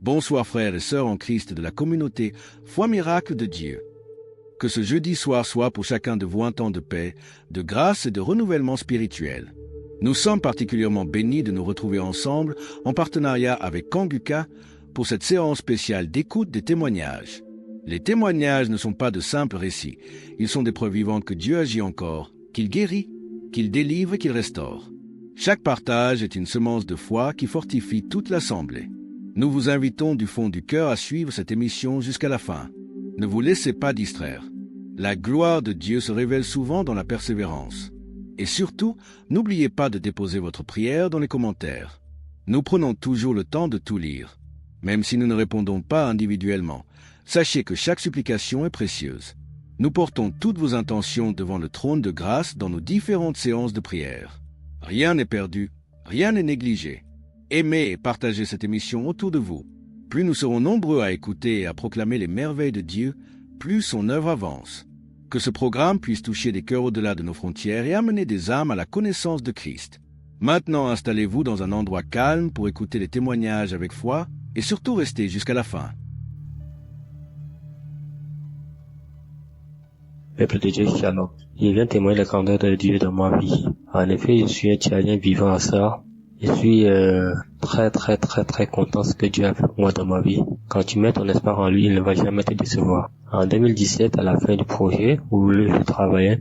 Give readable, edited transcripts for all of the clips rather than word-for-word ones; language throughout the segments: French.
Bonsoir frères et sœurs en Christ de la communauté Foi Miracle de Dieu. Que ce jeudi soir soit pour chacun de vous un temps de paix, de grâce et de renouvellement spirituel. Nous sommes particulièrement bénis de nous retrouver ensemble en partenariat avec Kanguka pour cette séance spéciale d'écoute des témoignages. Les témoignages ne sont pas de simples récits, ils sont des preuves vivantes que Dieu agit encore, qu'il guérit, qu'il délivre et qu'il restaure. Chaque partage est une semence de foi qui fortifie toute l'assemblée. Nous vous invitons du fond du cœur à suivre cette émission jusqu'à la fin. Ne vous laissez pas distraire. La gloire de Dieu se révèle souvent dans la persévérance. Et surtout, n'oubliez pas de déposer votre prière dans les commentaires. Nous prenons toujours le temps de tout lire. Même si nous ne répondons pas individuellement, sachez que chaque supplication est précieuse. Nous portons toutes vos intentions devant le trône de grâce dans nos différentes séances de prière. Rien n'est perdu, rien n'est négligé. Aimez et partagez cette émission autour de vous. Plus nous serons nombreux à écouter et à proclamer les merveilles de Dieu, plus son œuvre avance. Que ce programme puisse toucher des cœurs au-delà de nos frontières et amener des âmes à la connaissance de Christ. Maintenant, installez-vous dans un endroit calme pour écouter les témoignages avec foi et surtout restez jusqu'à la fin. Peuple de Dieu, Shalom. Je viens témoigner la grandeur de Dieu dans ma vie. En effet, je suis un Tchadien vivant à ça. Je suis très content de ce que Dieu a fait pour moi dans ma vie. Quand tu mets ton espoir en lui, il ne va jamais te décevoir. En 2017, à la fin du projet où je travaillais,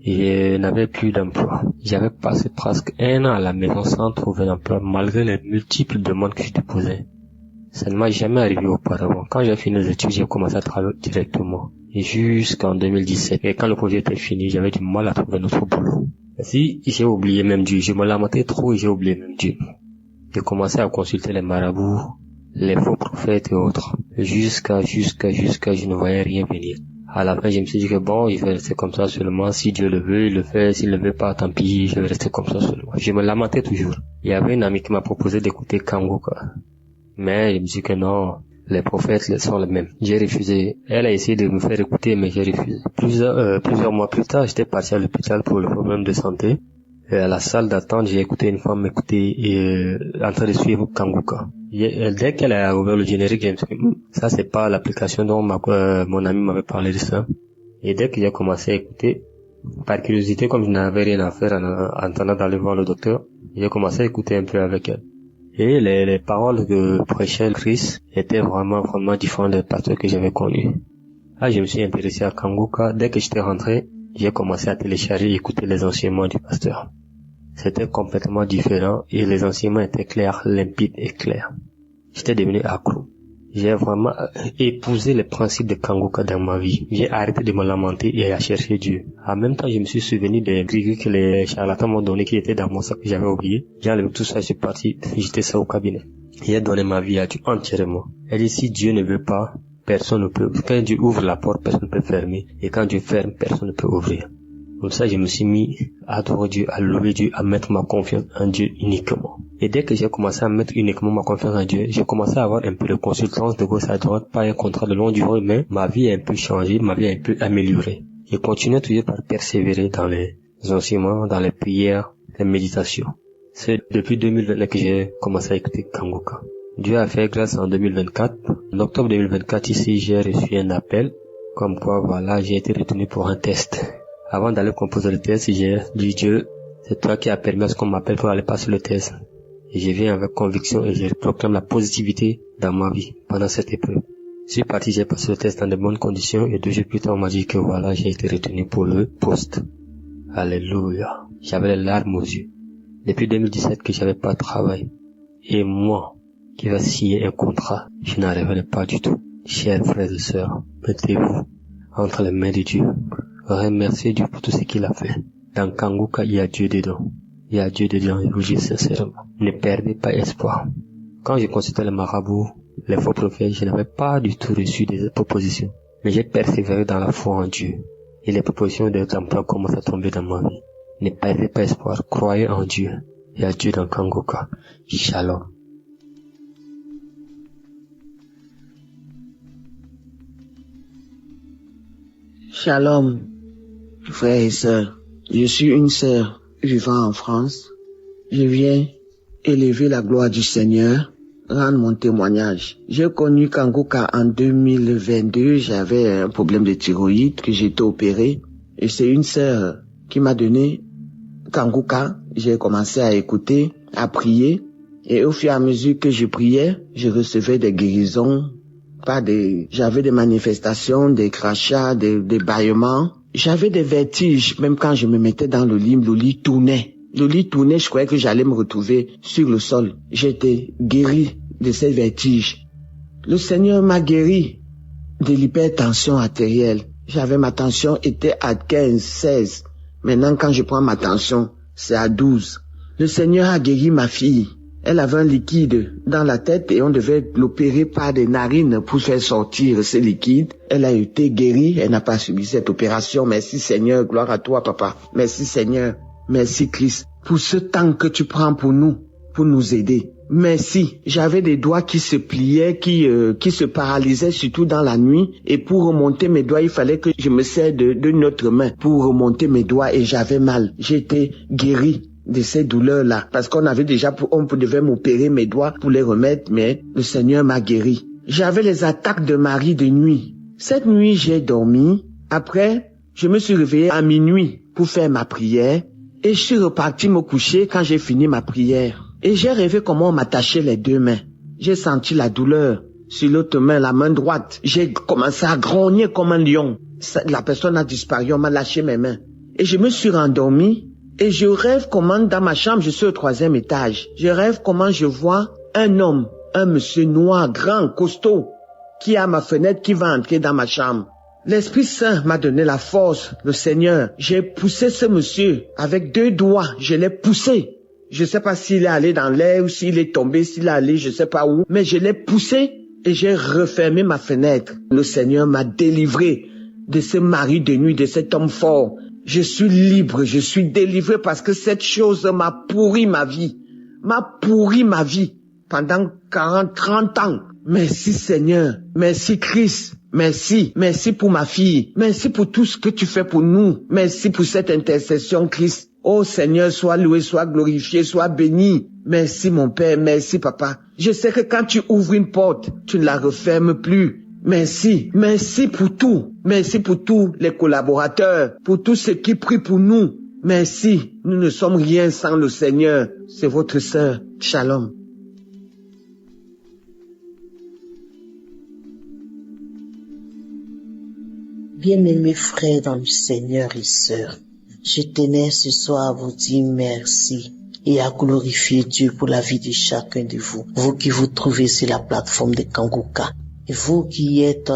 je n'avais plus d'emploi. J'avais passé presque 1 an à la maison sans trouver d'emploi malgré les multiples demandes que je déposais. Ça ne m'a jamais arrivé auparavant. Quand j'ai fini les études, j'ai commencé à travailler directement. Et jusqu'en 2017. Et quand le projet était fini, j'avais du mal à trouver notre boulot. Si j'ai oublié même Dieu, je me lamentais trop et j'ai oublié même Dieu. J'ai commencé à consulter les marabouts, les faux prophètes et autres. Jusqu'à je ne voyais rien venir. À la fin, je me suis dit que bon, je vais rester comme ça seulement. Si Dieu le veut, il le fait. S'il ne le veut pas, tant pis, je vais rester comme ça seulement. Je me lamentais toujours. Il y avait une amie qui m'a proposé d'écouter Kanguka. Mais je me suis dit que non, les prophètes sont les mêmes. J'ai refusé. Elle a essayé de me faire écouter, mais j'ai refusé. Plusieurs mois plus tard, j'étais parti à l'hôpital pour le problème de santé. Et à la salle d'attente, j'ai écouté une femme m'écouter en train de suivre Kanguka. Dès qu'elle a ouvert le générique, j'ai dit, ça c'est pas l'application dont mon ami m'avait parlé de ça. Et dès que j'ai commencé à écouter, par curiosité, comme je n'avais rien à faire en attendant d'aller voir le docteur, j'ai commencé à écouter un peu avec elle. Et les paroles que prêchait Christ étaient vraiment différentes des pasteurs que j'avais connus. Là, je me suis intéressé à Kanguka. Dès que j'étais rentré, j'ai commencé à télécharger et écouter les enseignements du pasteur. C'était complètement différent et les enseignements étaient clairs, limpides et clairs. J'étais devenu accro. J'ai vraiment épousé les principes de Kanguka dans ma vie. J'ai arrêté de me lamenter et à chercher Dieu. En même temps, je me suis souvenu des grigues que les charlatans m'ont donné qui étaient dans mon sac que j'avais oublié. J'ai enlevé tout ça, je suis parti, j'étais ça au cabinet. J'ai donné ma vie à Dieu entièrement. Elle dit, si Dieu ne veut pas, personne ne peut. Quand Dieu ouvre la porte, personne ne peut fermer. Et quand Dieu ferme, personne ne peut ouvrir. Comme ça, je me suis mis à adorer Dieu, à louer Dieu, à mettre ma confiance en Dieu uniquement. Et dès que j'ai commencé à mettre uniquement ma confiance en Dieu, j'ai commencé à avoir un peu de consultance de gauche à droite, pas un contrat de longue durée, mais ma vie a un peu changé, ma vie a un peu amélioré. J'ai continué toujours par persévérer dans les enseignements, dans les prières, les méditations. C'est depuis 2020 que j'ai commencé à écouter Kanguka. Dieu a fait grâce en 2024. En octobre 2024, ici, j'ai reçu un appel, comme quoi, voilà, j'ai été retenu pour un test. Avant d'aller composer le test, j'ai dit Dieu, c'est toi qui as permis à ce qu'on m'appelle pour aller passer le test. Et je viens avec conviction et je proclame la positivité dans ma vie pendant cette épreuve. Je suis parti, j'ai passé le test dans de bonnes conditions et 2 jours plus tard, on m'a dit que voilà, j'ai été retenu pour le poste. Alléluia. J'avais les larmes aux yeux. Depuis 2017 que j'avais pas de travail. Et moi, qui va signer un contrat, je n'en rêvais pas du tout. Chers frères et sœurs, mettez-vous entre les mains de Dieu. Remerciez Dieu pour tout ce qu'il a fait. Dans Kanguka, il y a Dieu dedans. Il y a Dieu dedans, je vous dis sincèrement. Ne perdez pas espoir. Quand j'ai consulté les marabouts, les faux prophètes, je n'avais pas du tout reçu des propositions. Mais j'ai persévéré dans la foi en Dieu. Et les propositions d'emploi commencent à tomber dans ma vie. Ne perdez pas espoir. Croyez en Dieu. Il y a Dieu dans Kanguka. Shalom. Shalom, frères et sœurs. Je suis une sœur vivant en France. Je viens élever la gloire du Seigneur rendre mon témoignage. J'ai connu Kanguka en 2022. J'avais un problème de thyroïde que j'ai été opéré. Et c'est une sœur qui m'a donné Kanguka. J'ai commencé à écouter, à prier. Et au fur et à mesure que je priais, je recevais des guérisons. J'avais des manifestations, des crachats, des bâillements. J'avais des vertiges. Même quand je me mettais dans le lit tournait. Le lit tournait, je croyais que j'allais me retrouver sur le sol. J'étais guéri de ces vertiges. Le Seigneur m'a guéri de l'hypertension artérielle. Ma tension était à 15, 16. Maintenant, quand je prends ma tension, c'est à 12. Le Seigneur a guéri ma fille. Elle avait un liquide dans la tête et on devait l'opérer par des narines pour faire sortir ce liquide. Elle a été guérie, elle n'a pas subi cette opération. Merci Seigneur, gloire à toi papa. Merci Seigneur. Merci Christ pour ce temps que tu prends pour nous aider. Merci. J'avais des doigts qui se pliaient, qui se paralysaient surtout dans la nuit. Et pour remonter mes doigts, il fallait que je me serre d'une autre main pour remonter mes doigts et j'avais mal. J'étais guéri de ces douleurs-là parce qu'on devait m'opérer mes doigts pour les remettre, mais le Seigneur m'a guéri. J'avais les attaques de Marie de nuit. Cette nuit, j'ai dormi. Après, je me suis réveillé à minuit pour faire ma prière. Et je suis reparti me coucher quand j'ai fini ma prière. Et j'ai rêvé comment on m'attachait les deux mains. J'ai senti la douleur sur l'autre main, la main droite. J'ai commencé à grogner comme un lion. La personne a disparu, on m'a lâché mes mains. Et je me suis rendormi. Et je rêve comment dans ma chambre, je suis au 3e étage. Je rêve comment je vois un homme, un monsieur noir, grand, costaud, qui est à ma fenêtre, qui va entrer dans ma chambre. L'Esprit Saint m'a donné la force, le Seigneur. J'ai poussé ce monsieur avec 2 doigts. Je l'ai poussé. Je sais pas s'il est allé dans l'air ou s'il est tombé, s'il est allé, je sais pas où. Mais je l'ai poussé et j'ai refermé ma fenêtre. Le Seigneur m'a délivré de ce mari de nuit, de cet homme fort. Je suis libre, je suis délivré parce que cette chose m'a pourri ma vie. Pendant 40, 30 ans. Merci Seigneur. Merci Christ. Merci pour ma fille. Merci pour tout ce que tu fais pour nous. Merci pour cette intercession, Christ. Oh Seigneur, sois loué, sois glorifié, sois béni. Merci mon Père, merci Papa. Je sais que quand tu ouvres une porte, tu ne la refermes plus. Merci pour tout. Merci pour tous les collaborateurs, pour tous ceux qui prient pour nous. Merci, nous ne sommes rien sans le Seigneur. C'est votre sœur. Shalom. Bien-aimés frères dans le Seigneur et sœurs, je tenais ce soir à vous dire merci et à glorifier Dieu pour la vie de chacun de vous. Vous qui vous trouvez sur la plateforme de Kanguka, et vous qui êtes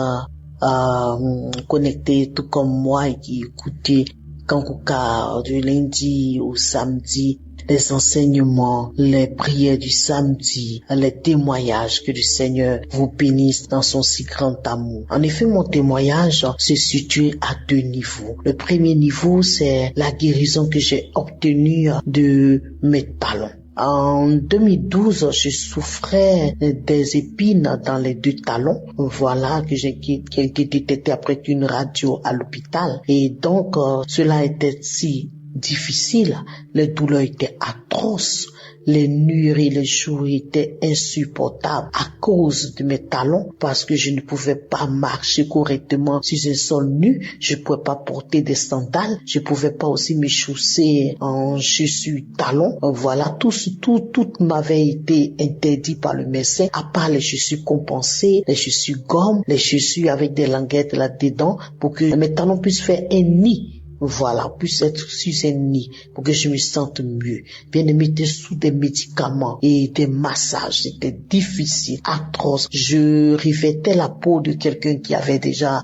connectés tout comme moi et qui écoutez Kanguka du lundi au samedi, les enseignements, les prières du samedi, les témoignages, que le Seigneur vous bénisse dans son si grand amour. En effet, mon témoignage se situe à 2 niveaux. Le premier niveau, c'est la guérison que j'ai obtenue de mes talons. En 2012, je souffrais des épines dans les 2 talons. Voilà, qui a été détecté après une radio à l'hôpital. Et donc, cela était si difficile, les douleurs étaient atroces, les nuits et les jours étaient insupportables à cause de mes talons, parce que je ne pouvais pas marcher correctement sur un sol nu, je ne pouvais pas porter des sandales, je ne pouvais pas aussi me chausser en chaussures talons. Voilà, tout m'avait été interdit par le médecin, à part les chaussures compensées, les chaussures gomme, les chaussures avec des languettes là-dedans, pour que mes talons puissent faire un nid. Voilà, puisse être sous un nid pour que je me sente mieux. Bien aimé, j'étais sous des médicaments et des massages. C'était difficile, atroce. Je revêtais la peau de quelqu'un qui avait déjà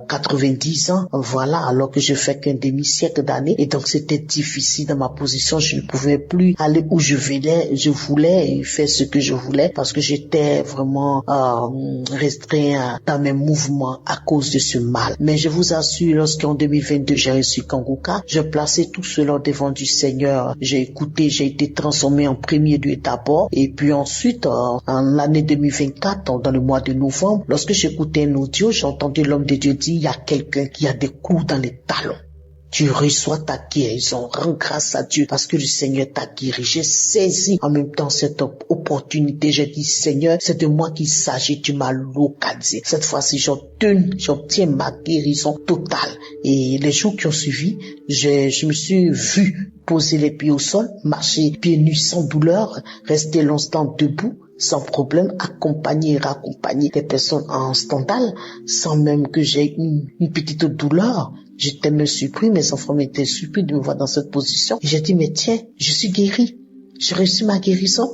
90 ans. Voilà, alors que je fais qu'un demi-siècle d'années. Et donc, c'était difficile dans ma position. Je ne pouvais plus aller où je voulais et faire ce que je voulais parce que j'étais vraiment restreint dans mes mouvements à cause de ce mal. Mais je vous assure, lorsqu'en 2022, j'ai reçu Kanguka, je plaçais tout cela devant du Seigneur. J'ai écouté, j'ai été transformé en premier lieu d'abord, et puis ensuite, en l'année 2024, dans le mois de novembre, lorsque j'écoutais un audio, j'ai entendu l'homme de Dieu dire, il y a quelqu'un qui a des clous dans les talons. Tu reçois ta guérison. Rends grâce à Dieu parce que le Seigneur t'a guéri. J'ai saisi en même temps cette opportunité. J'ai dit, Seigneur, c'est de moi qu'il s'agit. Tu m'as localisé. Cette fois-ci, j'obtiens ma guérison totale. Et les jours qui ont suivi, je me suis vu poser les pieds au sol, marcher pieds nus sans douleur, rester longtemps debout, sans problème, accompagner et raccompagner les personnes en standal, sans même que j'ai une petite douleur. J'étais même surpris, mes enfants m'étaient surpris de me voir dans cette position. Et j'ai dit, mais tiens, je suis guéri. J'ai reçu ma guérison.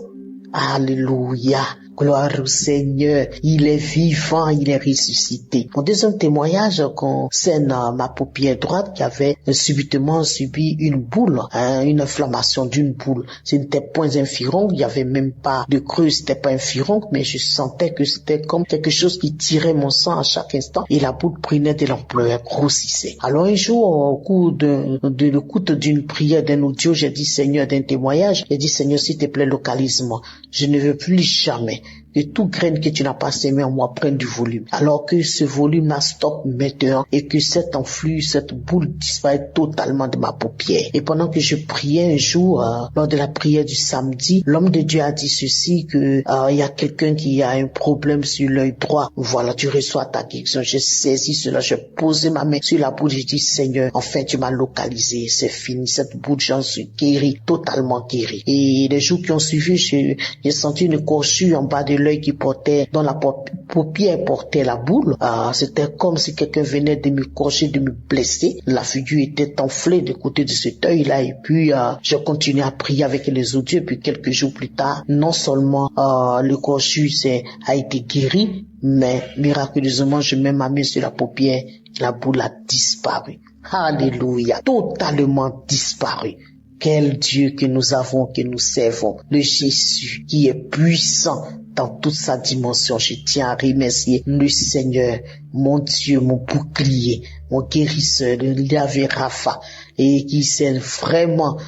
Alléluia. Gloire au Seigneur. Il est vivant, il est ressuscité. Mon deuxième témoignage concerne ma paupière droite qui avait subitement subi une boule, une inflammation d'une boule. Ce n'était point un furoncle, il n'y avait même pas de creux, c'était pas un furoncle, mais je sentais que c'était comme quelque chose qui tirait mon sang à chaque instant et la boule prenait de l'ampleur, grossissait. Alors un jour, au cours de l'écoute d'une prière, d'un audio, j'ai dit Seigneur, d'un témoignage, j'ai dit Seigneur, s'il te plaît, localise-moi. Je ne veux plus jamais que tout graine que tu n'as pas sémé en moi prenne du volume. Alors que ce volume la stoppe maintenant et que cet enflux, cette boule disparaît totalement de ma paupière. Et pendant que je priais un jour, lors de la prière du samedi, l'homme de Dieu a dit ceci, que il y a quelqu'un qui a un problème sur l'œil droit. Voilà, tu reçois ta guérison. J'ai saisi cela, j'ai posé ma main sur la boule, j'ai dit Seigneur, enfin tu m'as localisé, c'est fini, cette boule, j'en suis guéri, totalement guéri. Et les jours qui ont suivi, j'ai senti une courchure en bas de l'œil qui portait, dont la paupière portait la boule. C'était comme si quelqu'un venait de me cocher, de me blesser. La figure était enflée du côté de cet œil-là. Et puis, j'ai continué à prier avec les autres dieux. Puis quelques jours plus tard, non seulement le courchure a été guéri, mais miraculeusement, je mets ma main sur la paupière, la boule a disparu. Alléluia, totalement disparu. Quel Dieu que nous avons, que nous servons, le Jésus qui est puissant dans toute sa dimension. Je tiens à remercier le Seigneur, mon Dieu, mon bouclier, mon guérisseur, le Yahvé Rapha, et qui s'est vraiment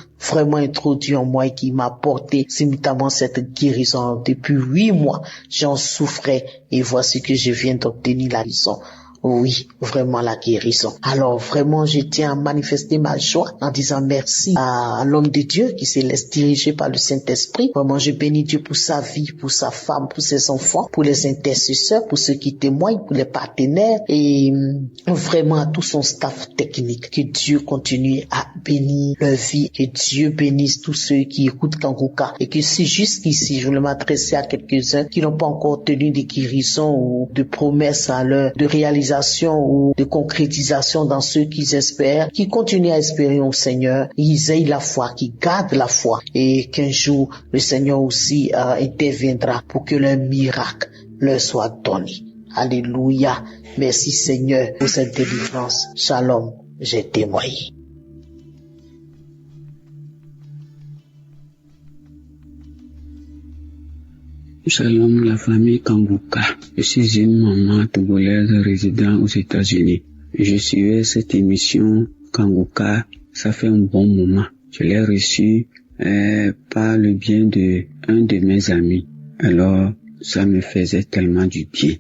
introduit en moi et qui m'a apporté simultanément cette guérison. Depuis 8 mois, j'en souffrais et voici que je viens d'obtenir la guérison. Oui, vraiment la guérison. Alors vraiment, je tiens à manifester ma joie en disant merci à l'homme de Dieu qui se laisse diriger par le Saint-Esprit. Vraiment, je bénis Dieu pour sa vie, pour sa femme, pour ses enfants, pour les intercesseurs, pour ceux qui témoignent, pour les partenaires et vraiment à tout son staff technique. Que Dieu continue à bénir leur vie, que Dieu bénisse tous ceux qui écoutent Kanguka et que si jusqu'ici, je voulais m'adresser à quelques-uns qui n'ont pas encore tenu de guérison ou de promesses à leur de réalisation ou de concrétisation dans ceux qu'ils espèrent, qui continuent à espérer au Seigneur, ils aient la foi, qui gardent la foi et qu'un jour le Seigneur aussi interviendra pour que leur miracle leur soit donné. Alléluia. Merci Seigneur pour cette délivrance. Shalom, j'ai témoigné. Shalom la famille Kanguka. Je suis une maman togolaise résidant aux États-Unis. Je suivais cette émission Kanguka, ça fait un bon moment. Je l'ai reçue par le bien de un de mes amis. Alors, ça me faisait tellement du bien.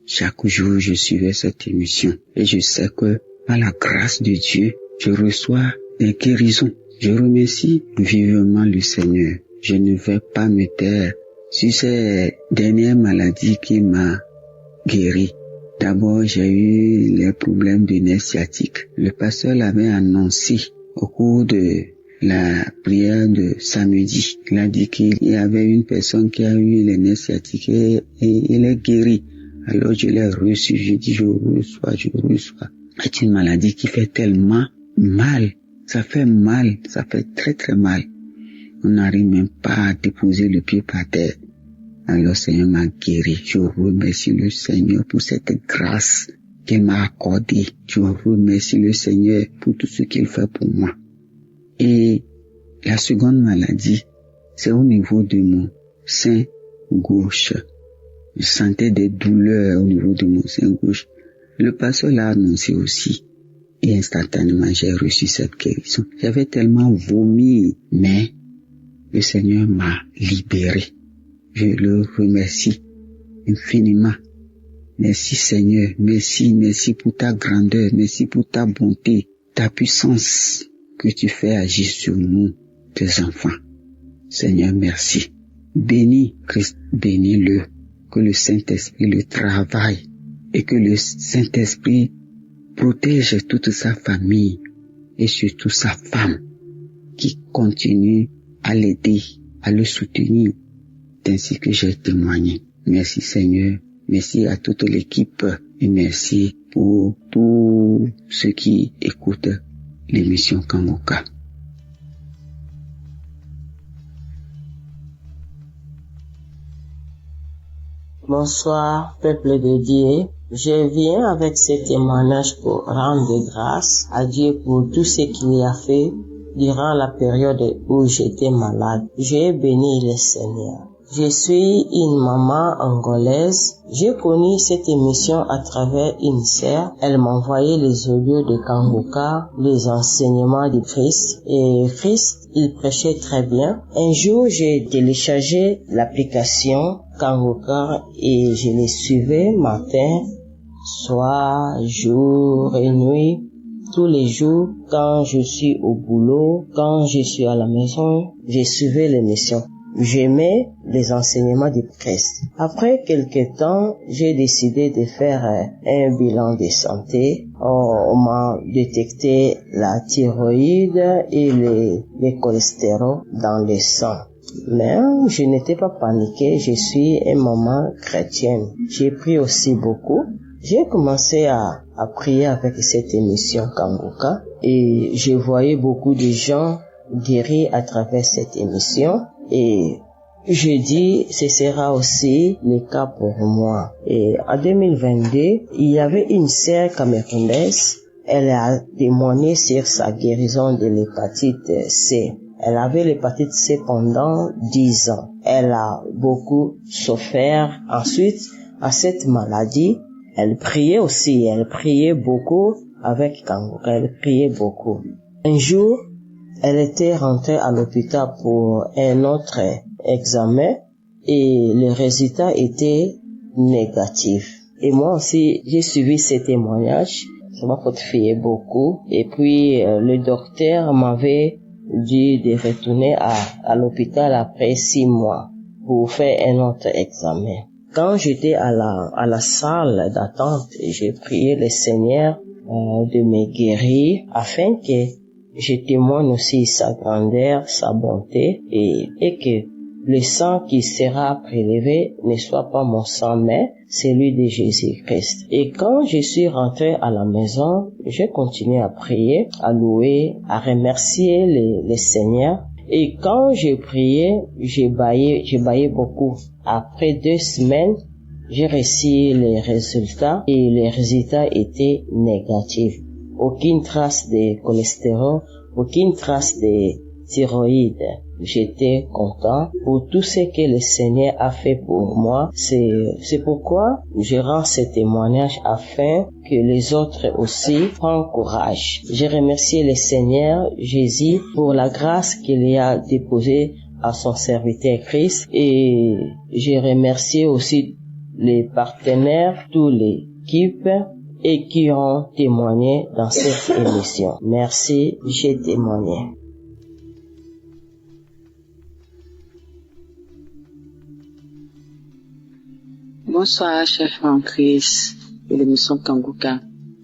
Chaque jour, je suivais cette émission et je sais que par la grâce de Dieu, je reçois des guérisons. Je remercie vivement le Seigneur. Je ne vais pas me taire sur ces dernières maladies qui m'a guéri. D'abord, j'ai eu les problèmes de nerfs sciatiques. Le pasteur l'avait annoncé au cours de la prière de samedi. Il a dit qu'il y avait une personne qui a eu les nerfs sciatiques et il est guéri. Alors je l'ai reçu, je dis je reçois. C'est une maladie qui fait tellement mal. Ça fait mal, ça fait très très mal. On n'arrive même pas à déposer le pied par terre. Alors le Seigneur m'a guéri. Je remercie le Seigneur pour cette grâce qu'il m'a accordée. Je remercie le Seigneur pour tout ce qu'il fait pour moi. Et la seconde maladie, c'est au niveau de mon sein gauche. Je sentais des douleurs au niveau de mon sein gauche. Le pasteur l'a annoncé aussi. Et instantanément, j'ai reçu cette guérison. J'avais tellement vomi, mais le Seigneur m'a libéré. Je le remercie infiniment. Merci Seigneur, merci pour ta grandeur, merci pour ta bonté. ta puissance que tu fais agir sur nous, tes enfants. Seigneur, merci. Bénis Christ, bénis-le, que le Saint-Esprit le travaille et que le Saint-Esprit protège toute sa famille et surtout sa femme qui continue à l'aider, à le soutenir, ainsi que j'ai témoigné. Merci Seigneur, merci à toute l'équipe et merci pour tous ceux qui écoutent l'émission Kangoka. Bonsoir, peuple de Dieu. Je viens avec ce témoignage pour rendre grâce à Dieu pour tout ce qu'il a fait durant la période où j'étais malade. J'ai béni le Seigneur. Je suis une maman angolaise. J'ai connu cette émission à travers une sœur. Elle m'envoyait les audios de Kangoka, les enseignements du Christ. Et Christ, il prêchait très bien. Un jour, j'ai téléchargé l'application Kangoka et je les suivais matin, soir, jour et nuit. Tous les jours, quand je suis au boulot, quand je suis à la maison, je suivais l'émission. J'aimais les enseignements du Christ. Après quelques temps, j'ai décidé de faire un bilan de santé. On m'a détecté la thyroïde et le cholestérol dans le sang. Mais je n'étais pas paniquée, je suis une maman chrétienne. J'ai pris aussi beaucoup. J'ai commencé à prier avec cette émission Kangoka et je voyais beaucoup de gens guéris à travers cette émission. Et je dis, ce sera aussi le cas pour moi. Et en 2022, il y avait une sœur camerounaise. Elle a témoigné sur sa guérison de l'hépatite C. Elle avait l'hépatite C pendant 10 ans. Elle a beaucoup souffert. Ensuite, à cette maladie, elle priait aussi. Elle priait beaucoup avec Kangoka. Elle priait beaucoup. Un jour, elle était rentrée à l'hôpital pour un autre examen et le résultat était négatif. Et moi aussi, j'ai suivi ces témoignages. Ça m'a fortifié beaucoup. Et puis, le docteur m'avait dit de retourner à l'hôpital après 6 mois pour faire un autre examen. Quand j'étais à la salle d'attente, j'ai prié le Seigneur de me guérir afin que je témoigne aussi sa grandeur, sa bonté et que le sang qui sera prélevé ne soit pas mon sang mais celui de Jésus-Christ. Et quand je suis rentré à la maison, j'ai continué à prier, à louer, à remercier le Seigneur. Et quand j'ai prié, j'ai baillé beaucoup. Après 2 semaines, j'ai reçu les résultats et les résultats étaient négatifs. Aucune trace de cholestérol, aucune trace de thyroïde. J'étais content pour tout ce que le Seigneur a fait pour moi. C'est pourquoi je rends ce témoignage afin que les autres aussi prennent courage. Je remercie le Seigneur Jésus pour la grâce qu'il a déposée à son serviteur Christ et je remercie aussi les partenaires, tous l'équipe et qui ont témoigné dans cette émission. Merci, j'ai témoigné. Bonsoir, chef en Christ de l'émission Kangoka.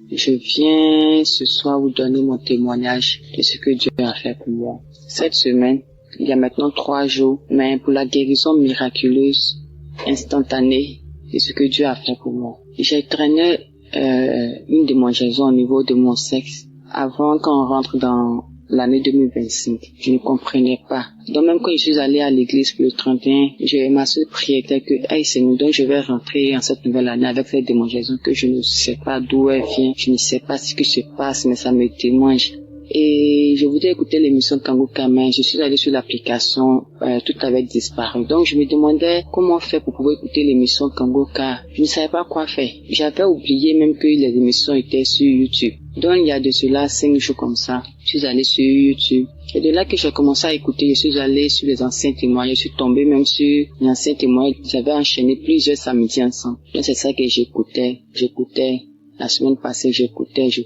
Je viens ce soir vous donner mon témoignage de ce que Dieu a fait pour moi. Cette semaine, il y a maintenant 3 jours, mais pour la guérison miraculeuse, instantanée, de ce que Dieu a fait pour moi. J'ai traîné une démangeaison au niveau de mon sexe avant qu'on rentre dans l'année 2025. Je ne comprenais pas. Donc même quand je suis allée à l'église pour le 31, ma seule prière était que, hey Seigneur, donc je vais rentrer en cette nouvelle année avec cette démangeaison que je ne sais pas d'où elle vient, je ne sais pas ce qui se passe, mais ça me démange. Et je voulais écouter l'émission Kangoka, mais je suis allée sur l'application, tout avait disparu. Donc je me demandais comment faire pour pouvoir écouter l'émission Kangoka. Je ne savais pas quoi faire. J'avais oublié même que les émissions étaient sur YouTube. Donc il y a de cela 5 jours comme ça, je suis allée sur YouTube. Et de là que j'ai commencé à écouter, je suis allée sur les anciens témoignages, je suis tombée même sur les anciens témoignages. J'avais enchaîné plusieurs samedis ensemble. Donc c'est ça que j'écoutais. La semaine passée, j'écoutais. J'ai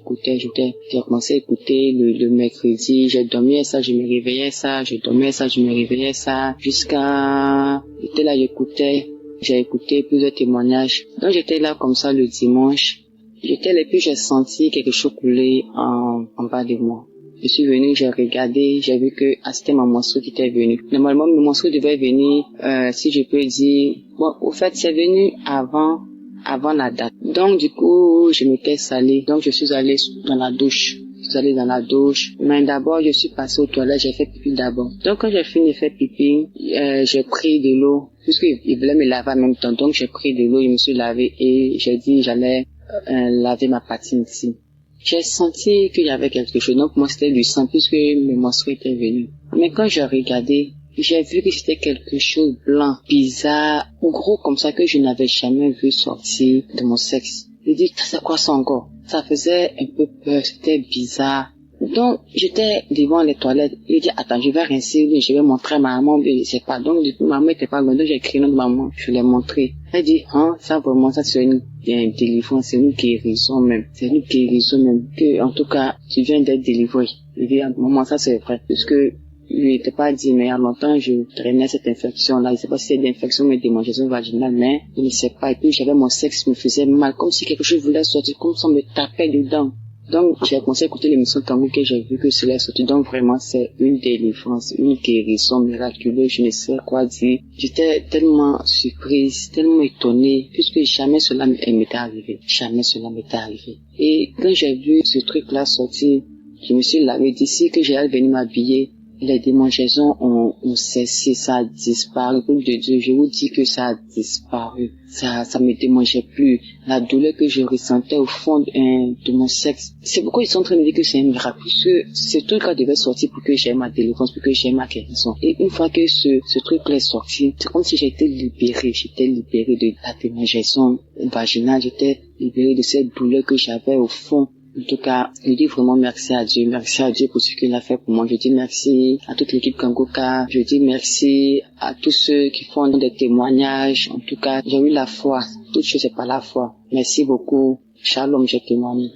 commencé à écouter le mercredi. J'ai dormi ça, je me réveillais ça. Je dormais ça, je me réveillais ça. Jusqu'à... J'étais là, j'écoutais. J'ai écouté plusieurs témoignages. Donc j'étais là comme ça le dimanche. J'étais là et puis j'ai senti quelque chose couler en bas de moi. Je suis venu, j'ai regardé, j'ai vu que c'était ma menstruée qui était venue. Normalement, ma menstruée devait venir, si je peux dire... Bon, au fait, c'est venu avant la date. Donc, du coup, je m'étais salée. Donc, je suis allée dans la douche. Mais d'abord, je suis passée aux toilettes, j'ai fait pipi d'abord. Donc, quand j'ai fini de faire pipi, j'ai pris de l'eau. Puisqu'il voulait me laver en même temps. Donc, j'ai pris de l'eau, je me suis lavé et j'ai dit j'allais laver ma patine ici. J'ai senti qu'il y avait quelque chose. Donc, moi, c'était du sang puisque mes menstrues étaient venues. Mais quand j'ai regardé, j'ai vu que c'était quelque chose de blanc, bizarre, gros comme ça que je n'avais jamais vu sortir de mon sexe. Je dis, c'est quoi ça encore? Ça faisait un peu peur, c'était bizarre. Donc, j'étais devant les toilettes. Je dis, attends, je vais rincer, je vais montrer à ma maman, mais je sais pas. Donc, du coup, ma maman était pas loin, donc j'ai crié notre maman, je l'ai montré. Elle dit, ça vraiment, ça c'est une délivrance, c'est une guérison même. Que, en tout cas, tu viens d'être délivré. Je dis, maman, ça c'est vrai, puisque je n'étais pas dit, mais il y a longtemps, je traînais cette infection-là. Je ne sais pas si c'est une infection ou une démangeaison vaginale, mais je ne sais pas. Et puis, j'avais mon sexe qui me faisait mal, comme si quelque chose voulait sortir, comme si on me tapait dedans. Donc, j'ai commencé à écouter l'émission Tango que j'ai vu que cela est sorti. Donc, vraiment, c'est une délivrance, une guérison miraculeuse, je ne sais quoi dire. J'étais tellement surprise, tellement étonnée, puisque jamais cela m'était arrivé. Et quand j'ai vu ce truc-là sortir, je me suis lavé d'ici que j'allais venir m'habiller. Les démangeaisons ont cessé, ça a disparu. Pour de Dieu, je vous dis que ça a disparu. Ça me démangeait plus. La douleur que je ressentais au fond de mon sexe. C'est pourquoi ils sont en train de dire que c'est un miracle. Puisque ce truc-là devait sortir pour que j'aie ma délivrance, pour que j'aie ma guérison. Et une fois que ce truc-là est sorti, c'est comme si j'étais libérée. J'étais libérée de la démangeaison vaginale. J'étais libérée de cette douleur que j'avais au fond. En tout cas, je dis vraiment merci à Dieu pour ce qu'il a fait pour moi. Je dis merci à toute l'équipe Kangoka. Je dis merci à tous ceux qui font des témoignages. En tout cas, j'ai eu la foi. Toute chose c'est pas la foi. Merci beaucoup. Shalom, je témoigne.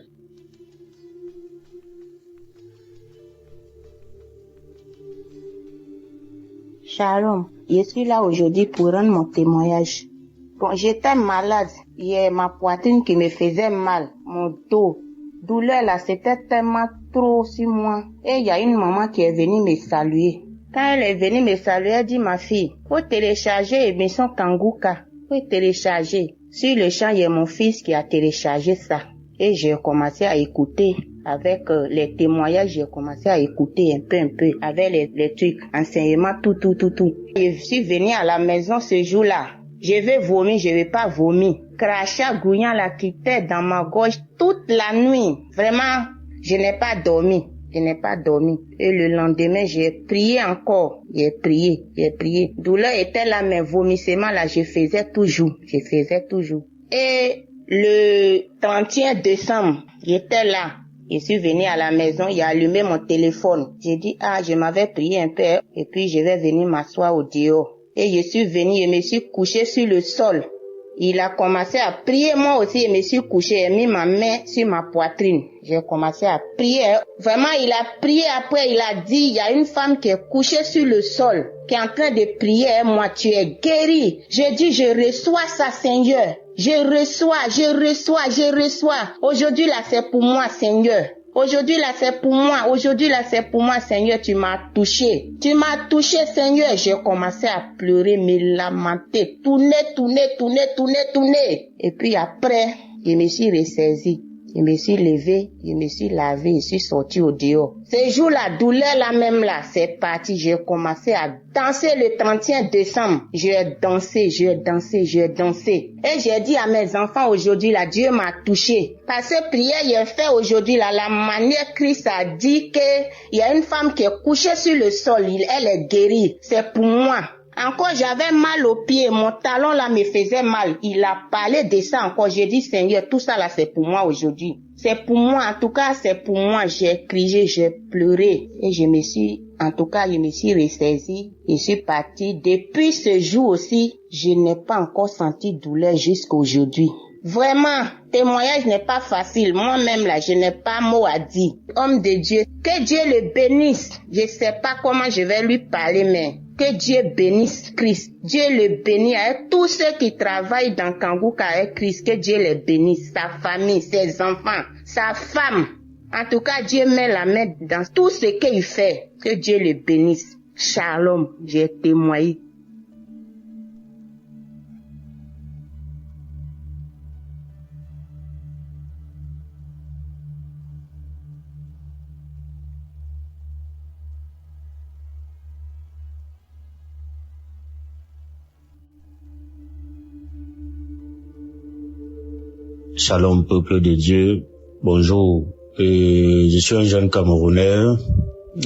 Shalom. Je suis là aujourd'hui pour rendre mon témoignage. Bon, j'étais malade. Il y a ma poitrine qui me faisait mal. Mon dos. Douleur là, c'était tellement trop sur moi. Et il y a une maman qui est venue me saluer. Quand elle est venue me saluer, elle dit, ma fille, faut télécharger l'émission Kangoka. Faut télécharger. Sur le champ, il y a mon fils qui a téléchargé ça. Et j'ai commencé à écouter. Avec les témoignages, j'ai commencé à écouter un peu. Avec les trucs, enseignements, tout. Je suis venue à la maison ce jour-là. Je vais vomir, je vais pas vomir. Crachat, gouillant, la quittait dans ma gorge toute la nuit. Vraiment, je n'ai pas dormi. Et le lendemain, j'ai prié encore. J'ai prié. Douleur était là, mais vomissement là, je faisais toujours. Et le 31 décembre, j'étais là. Je suis venue à la maison, il a allumé mon téléphone. J'ai dit, je m'avais prié un peu, et puis je vais venir m'asseoir au dehors. Et je suis venue, je me suis couchée sur le sol. Il a commencé à prier, moi aussi, je me suis couchée, j'ai mis ma main sur ma poitrine. J'ai commencé à prier. Vraiment, il a prié, après il a dit, il y a une femme qui est couchée sur le sol, qui est en train de prier, moi, tu es guérie. J'ai dit, je reçois ça, Seigneur. Je reçois. Aujourd'hui, là, c'est pour moi, Seigneur. Aujourd'hui, là, c'est pour moi, Seigneur, tu m'as touché, Seigneur. J'ai commencé à pleurer, me lamenter, tourner. Et puis après, je me suis ressaisie. Je me suis levée, je me suis lavée, je suis sortie au dehors. Ce jour, la douleur là même là, c'est parti. J'ai commencé à danser le 31 décembre. J'ai dansé. Et j'ai dit à mes enfants aujourd'hui, là, Dieu m'a touché. Parce que prière, j'ai fait aujourd'hui, là, la manière Christ a dit que il y a une femme qui est couchée sur le sol, elle est guérie. C'est pour moi. Encore, j'avais mal au pied, mon talon là me faisait mal. Il a parlé de ça encore. J'ai dit, Seigneur, tout ça là, c'est pour moi aujourd'hui. C'est pour moi, en tout cas, c'est pour moi. J'ai crié, j'ai pleuré. Et je me suis ressaisie. Je suis partie. Depuis ce jour aussi, je n'ai pas encore senti douleur jusqu'à aujourd'hui. Vraiment, témoignage n'est pas facile. Moi-même là, je n'ai pas mot à dire. Homme de Dieu, que Dieu le bénisse. Je sais pas comment je vais lui parler, mais que Dieu bénisse Christ. Dieu le bénit avec tous ceux qui travaillent dans Kanguka avec Christ. Que Dieu le bénisse, sa famille, ses enfants, sa femme. En tout cas, Dieu met la main dans tout ce qu'il fait. Que Dieu le bénisse. Shalom, j'ai témoigné. Shalom, peuple de Dieu. Bonjour. Je suis un jeune Camerounais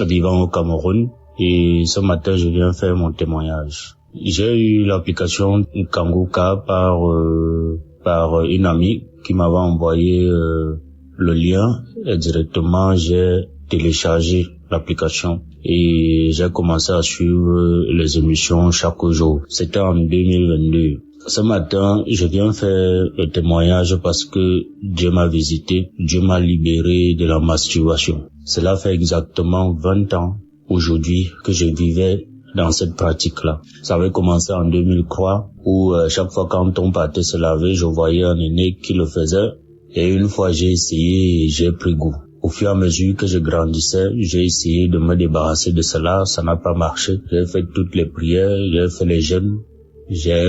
vivant au Cameroun et ce matin, je viens faire mon témoignage. J'ai eu l'application Kanguka par une amie qui m'avait envoyé le lien et directement j'ai téléchargé l'application et j'ai commencé à suivre les émissions chaque jour. C'était en 2022. Ce matin, je viens faire le témoignage parce que Dieu m'a visité, Dieu m'a libéré de la masturbation. Cela fait exactement 20 ans aujourd'hui que je vivais dans cette pratique-là. Ça avait commencé en 2003 où chaque fois quand on partait se laver, je voyais un aîné qui le faisait et une fois j'ai essayé et j'ai pris goût. Au fur et à mesure que je grandissais, j'ai essayé de me débarrasser de cela, ça n'a pas marché. J'ai fait toutes les prières, j'ai fait les jeûnes. J'ai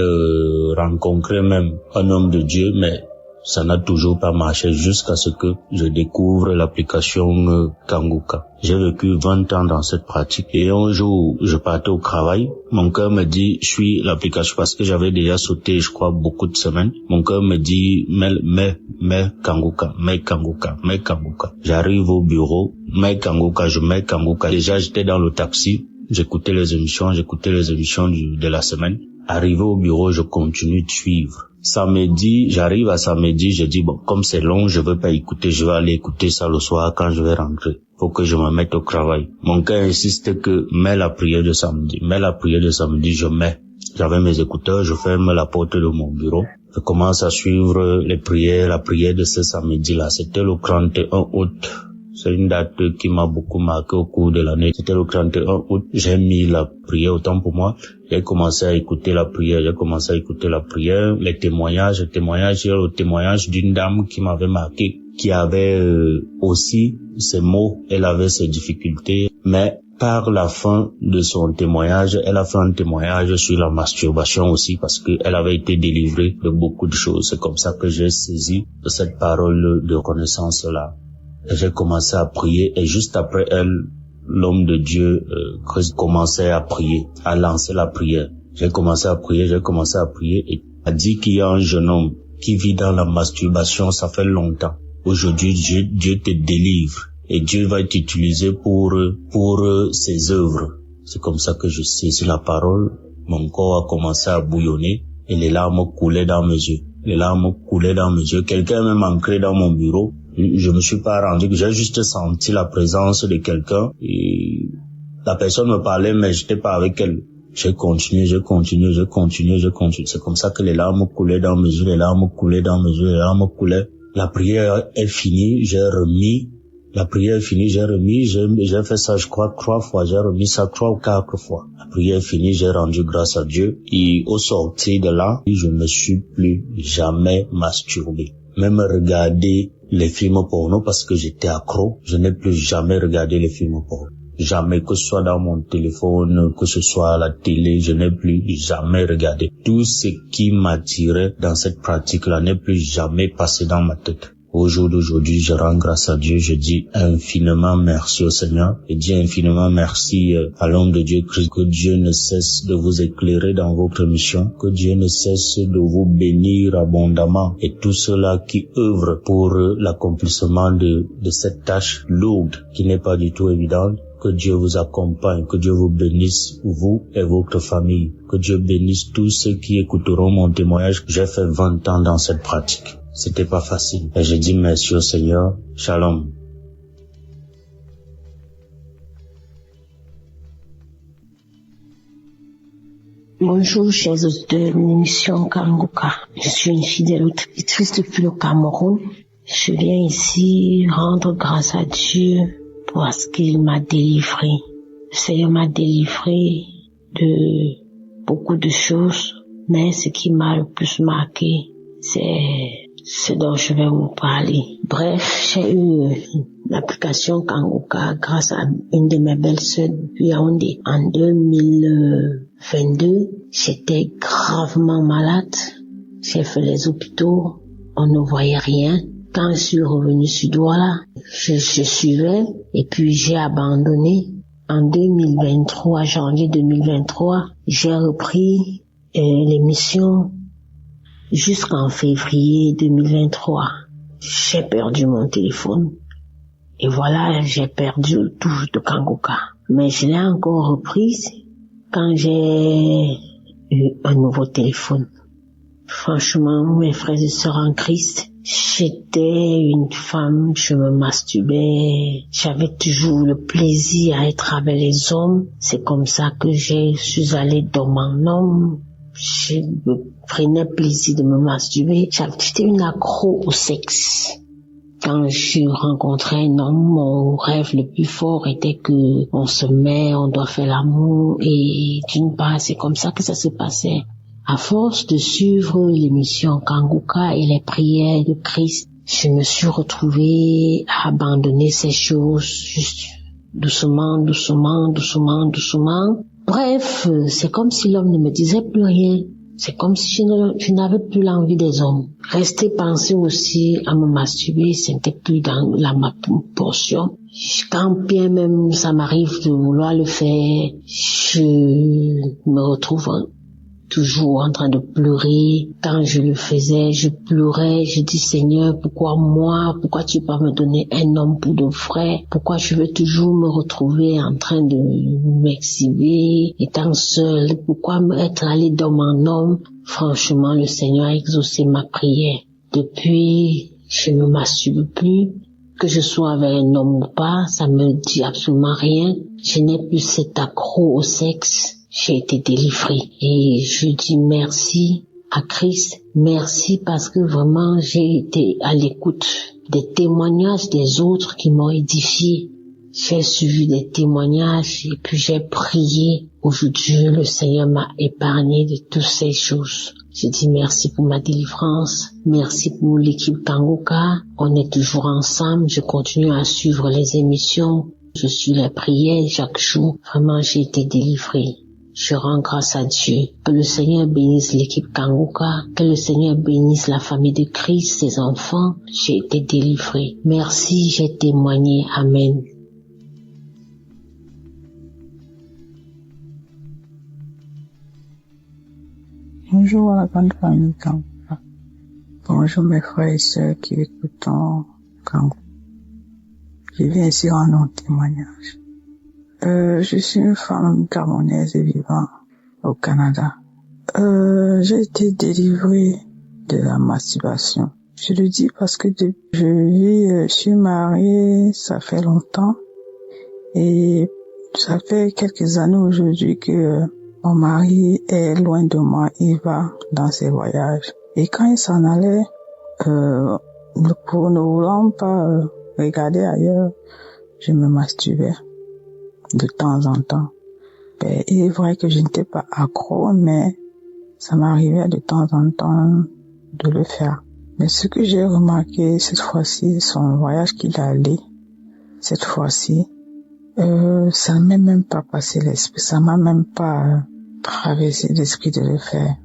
rencontré même un homme de Dieu, mais ça n'a toujours pas marché jusqu'à ce que je découvre l'application Kanguka. J'ai vécu 20 ans dans cette pratique et un jour, je partais au travail. Mon cœur me dit, suis l'application parce que j'avais déjà sauté, je crois, beaucoup de semaines. Mon cœur me dit, mets Kanguka. J'arrive au bureau, mets Kanguka. Déjà, j'étais dans le taxi, j'écoutais les émissions de la semaine. Arrivé au bureau, je continue de suivre. Samedi, j'arrive à samedi, je dis bon, comme c'est long, je veux pas écouter, je vais aller écouter ça le soir quand je vais rentrer. Faut que je me mette au travail. Mon cœur insiste que mets la prière de samedi, je mets. J'avais mes écouteurs, je ferme la porte de mon bureau. Je commence à suivre les prières, la prière de ce samedi-là. C'était le 31 août. C'est une date qui m'a beaucoup marqué au cours de l'année. C'était le 31 août. J'ai mis la prière autant pour moi. J'ai commencé à écouter la prière. Les témoignages. Il y a le témoignage d'une dame qui m'avait marqué, qui avait aussi ses maux. Elle avait ses difficultés. Mais par la fin de son témoignage, elle a fait un témoignage sur la masturbation aussi parce qu'elle avait été délivrée de beaucoup de choses. C'est comme ça que j'ai saisi cette parole de reconnaissance-là. J'ai commencé à prier et juste après elle, l'homme de Dieu commençait à prier, à lancer la prière. J'ai commencé à prier et a dit qu'il y a un jeune homme qui vit dans la masturbation, ça fait longtemps. Aujourd'hui, Dieu te délivre et Dieu va t'utiliser pour ses œuvres. C'est comme ça que je saisis la parole. Mon corps a commencé à bouillonner et les larmes coulaient dans mes yeux. Quelqu'un est même entré dans mon bureau. Je me suis pas rendu, j'ai juste senti la présence de quelqu'un et la personne me parlait mais j'étais pas avec elle. J'ai continué. C'est comme ça que les larmes coulaient dans mes yeux, La prière est finie, j'ai fait ça, je crois, 3 fois, j'ai remis ça 3 ou 4 fois. La prière est finie, j'ai rendu grâce à Dieu et au sortir de là, je ne me suis plus jamais masturbé. Même regarder les films porno parce que j'étais accro, je n'ai plus jamais regardé les films porno. Jamais, que ce soit dans mon téléphone, que ce soit à la télé, je n'ai plus jamais regardé. Tout ce qui m'attirait dans cette pratique-là n'est plus jamais passé dans ma tête. Au jour d'aujourd'hui, je rends grâce à Dieu, je dis infiniment merci au Seigneur, et dis infiniment merci à l'homme de Dieu Christ, que Dieu ne cesse de vous éclairer dans votre mission, que Dieu ne cesse de vous bénir abondamment, et tout cela qui œuvre pour l'accomplissement de cette tâche lourde qui n'est pas du tout évidente. Que Dieu vous accompagne, que Dieu vous bénisse, vous et votre famille, que Dieu bénisse tous ceux qui écouteront mon témoignage. J'ai fait 20 ans dans cette pratique. C'était pas facile. Et je dis merci au Seigneur. Shalom. Bonjour, chers auditeurs de l'émission Kanguka. Je suis une fidèle auditrice depuis le Cameroun. Je viens ici rendre grâce à Dieu pour ce qu'il m'a délivré. Le Seigneur m'a délivré de beaucoup de choses, mais ce qui m'a le plus marqué, c'est ce dont je vais vous parler. Bref, j'ai eu l'application Kanguka grâce à une de mes belles-sœurs depuis Yaoundé. En 2022, j'étais gravement malade. J'ai fait les hôpitaux, on ne voyait rien. Quand je suis revenue sur Douala, je suivais et puis j'ai abandonné. En 2023, janvier 2023, j'ai repris l'émission jusqu'en février 2023. J'ai perdu mon téléphone. Et voilà, j'ai perdu le touche de Kanguka. Mais je l'ai encore reprise quand j'ai eu un nouveau téléphone. Franchement, mes frères et sœurs en Christ, j'étais une femme, je me masturbais, j'avais toujours le plaisir à être avec les hommes. C'est comme ça que je suis allée dans mon homme. Je me prenais plaisir de me masturber. J'étais une accro au sexe. Quand je rencontrais un homme, mon rêve le plus fort était que on se met, on doit faire l'amour. Et d'une part, c'est comme ça que ça se passait. À force de suivre l'émission Kanguka et les prières de Christ, je me suis retrouvée à abandonner ces choses juste doucement. Bref, c'est comme si l'homme ne me disait plus rien. C'est comme si je n'avais plus l'envie des hommes. Rester penser aussi à me masturber, c'était plus dans ma portion. Quand bien même ça m'arrive de vouloir le faire, je me retrouve toujours en train de pleurer. Quand je le faisais, je pleurais, je dis Seigneur, pourquoi moi? Pourquoi tu vas me donner un homme pour de vrai? Pourquoi je veux toujours me retrouver en train de m'exhiber, étant seule? Pourquoi être allé dans mon homme? Franchement, le Seigneur a exaucé ma prière. Depuis, je ne me masturbe plus. Que je sois avec un homme ou pas, ça me dit absolument rien. Je n'ai plus cet accro au sexe. J'ai été délivrée et je dis merci à Christ, merci parce que vraiment j'ai été à l'écoute des témoignages des autres qui m'ont édifié. J'ai suivi des témoignages et puis j'ai prié. Aujourd'hui, le Seigneur m'a épargné de toutes ces choses. Je dis merci pour ma délivrance, merci pour l'équipe Kanguka. On est toujours ensemble, je continue à suivre les émissions, je suis les prières chaque jour. Vraiment, j'ai été délivrée. Je rends grâce à Dieu. Que le Seigneur bénisse l'équipe Kanguka. Que le Seigneur bénisse la famille de Christ, ses enfants. J'ai été délivrée. Merci, j'ai témoigné. Amen. Bonjour à la grande famille Kanguka. Bonjour mes frères et sœurs qui écoutent Kanguka. Je viens ici rendre un témoignage. Je suis une femme camerounaise et vivant au Canada. J'ai été délivrée de la masturbation. Je le dis parce que je suis mariée, ça fait longtemps. Et ça fait quelques années aujourd'hui que mon mari est loin de moi, il va dans ses voyages. Et quand il s'en allait, pour ne voulant pas regarder ailleurs, je me masturbais de temps en temps. Il est vrai que je n'étais pas accro, mais ça m'arrivait de temps en temps de le faire. Mais ce que j'ai remarqué cette fois-ci, son voyage qu'il a allé, cette fois-ci, ça ne m'est même pas passé l'esprit, ça m'a même pas traversé l'esprit de le faire.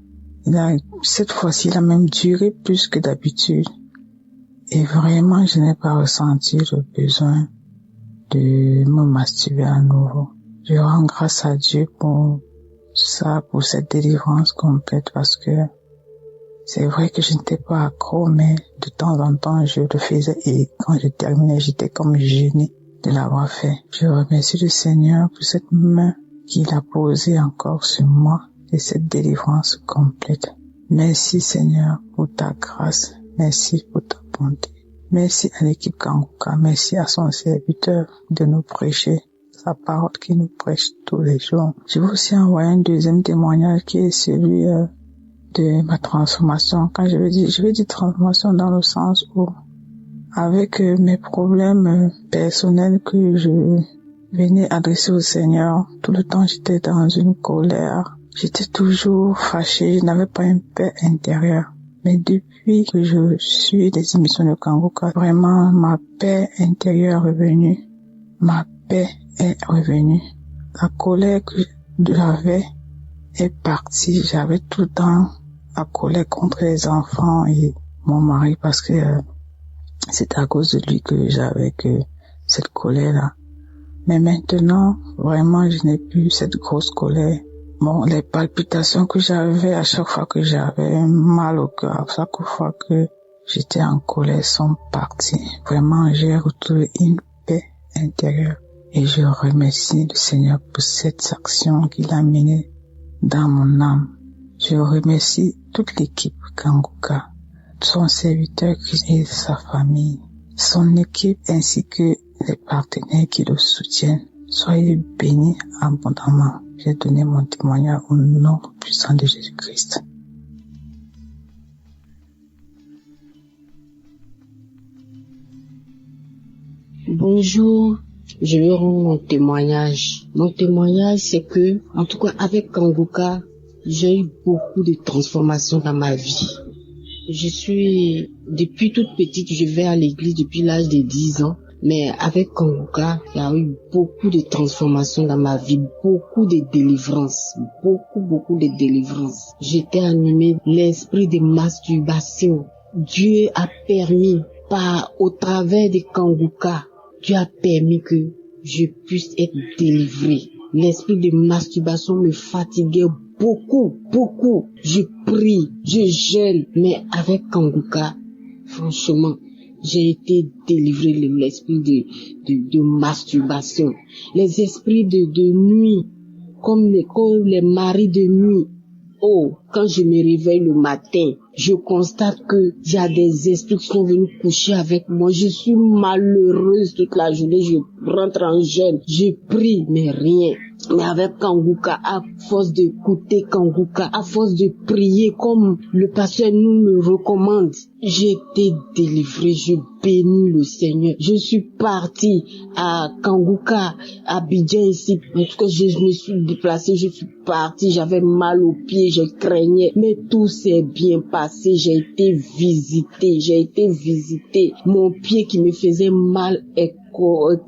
Cette fois-ci, il a même duré plus que d'habitude. Et vraiment, je n'ai pas ressenti le besoin de me masturber à nouveau. Je rends grâce à Dieu pour ça, pour cette délivrance complète, parce que c'est vrai que je n'étais pas accro, mais de temps en temps, je le faisais et quand je terminais, j'étais comme gênée de l'avoir fait. Je remercie le Seigneur pour cette main qu'il a posée encore sur moi et cette délivrance complète. Merci Seigneur pour ta grâce, merci pour ta bonté. Merci à l'équipe Kanguka, merci à son serviteur de nous prêcher sa parole qu'il nous prêche tous les jours. Je veux aussi envoyer un deuxième témoignage qui est celui de ma transformation. Quand je vais dire transformation dans le sens où, avec mes problèmes personnels que je venais adresser au Seigneur, tout le temps j'étais dans une colère. J'étais toujours fâchée, je n'avais pas une paix intérieure. Mais depuis que je suis des émissions de Kanguka, vraiment ma paix intérieure est revenue. Ma paix est revenue. La colère que j'avais est partie. J'avais tout le temps la colère contre les enfants et mon mari parce que c'est à cause de lui que j'avais cette colère-là. Mais maintenant, vraiment, je n'ai plus cette grosse colère. Bon, les palpitations que j'avais à chaque fois que j'avais mal au cœur, à chaque fois que j'étais en colère sont parties. Vraiment, j'ai retrouvé une paix intérieure. Et je remercie le Seigneur pour cette action qu'il a menée dans mon âme. Je remercie toute l'équipe Kanguka, son serviteur et sa famille, son équipe ainsi que les partenaires qui le soutiennent. Soyez bénis abondamment. J'ai donné mon témoignage au nom puissant de Jésus-Christ. Bonjour, je vais rendre mon témoignage. Mon témoignage, c'est que, en tout cas, avec Kanguka, j'ai eu beaucoup de transformations dans ma vie. Depuis toute petite, je vais à l'église depuis l'âge de 10 ans. Mais avec Kanguka, il y a eu beaucoup de transformations dans ma vie, beaucoup de délivrances, beaucoup de délivrances. J'étais animée de l'esprit de masturbation. Dieu a permis, au travers de Kanguka, Dieu a permis que je puisse être délivrée. L'esprit de masturbation me fatiguait beaucoup. Je prie, je jeûne, mais avec Kanguka, franchement, j'ai été délivré de l'esprit de masturbation. Les esprits de nuit, comme les maris de nuit. Oh, quand je me réveille le matin, je constate que il y a des esprits qui sont venus coucher avec moi. Je suis malheureuse toute la journée. Je rentre en jeûne. Je prie, mais rien. Mais avec Kanguka, à force d'écouter Kanguka, à force de prier comme le pasteur nous le recommande, j'ai été délivrée. Je bénis le Seigneur. Je suis partie à Kanguka, à Abidjan ici. En tout cas, je me suis déplacée, je suis partie. J'avais mal aux pieds, je craignais. Mais tout s'est bien passé. J'ai été visitée. Mon pied qui me faisait mal est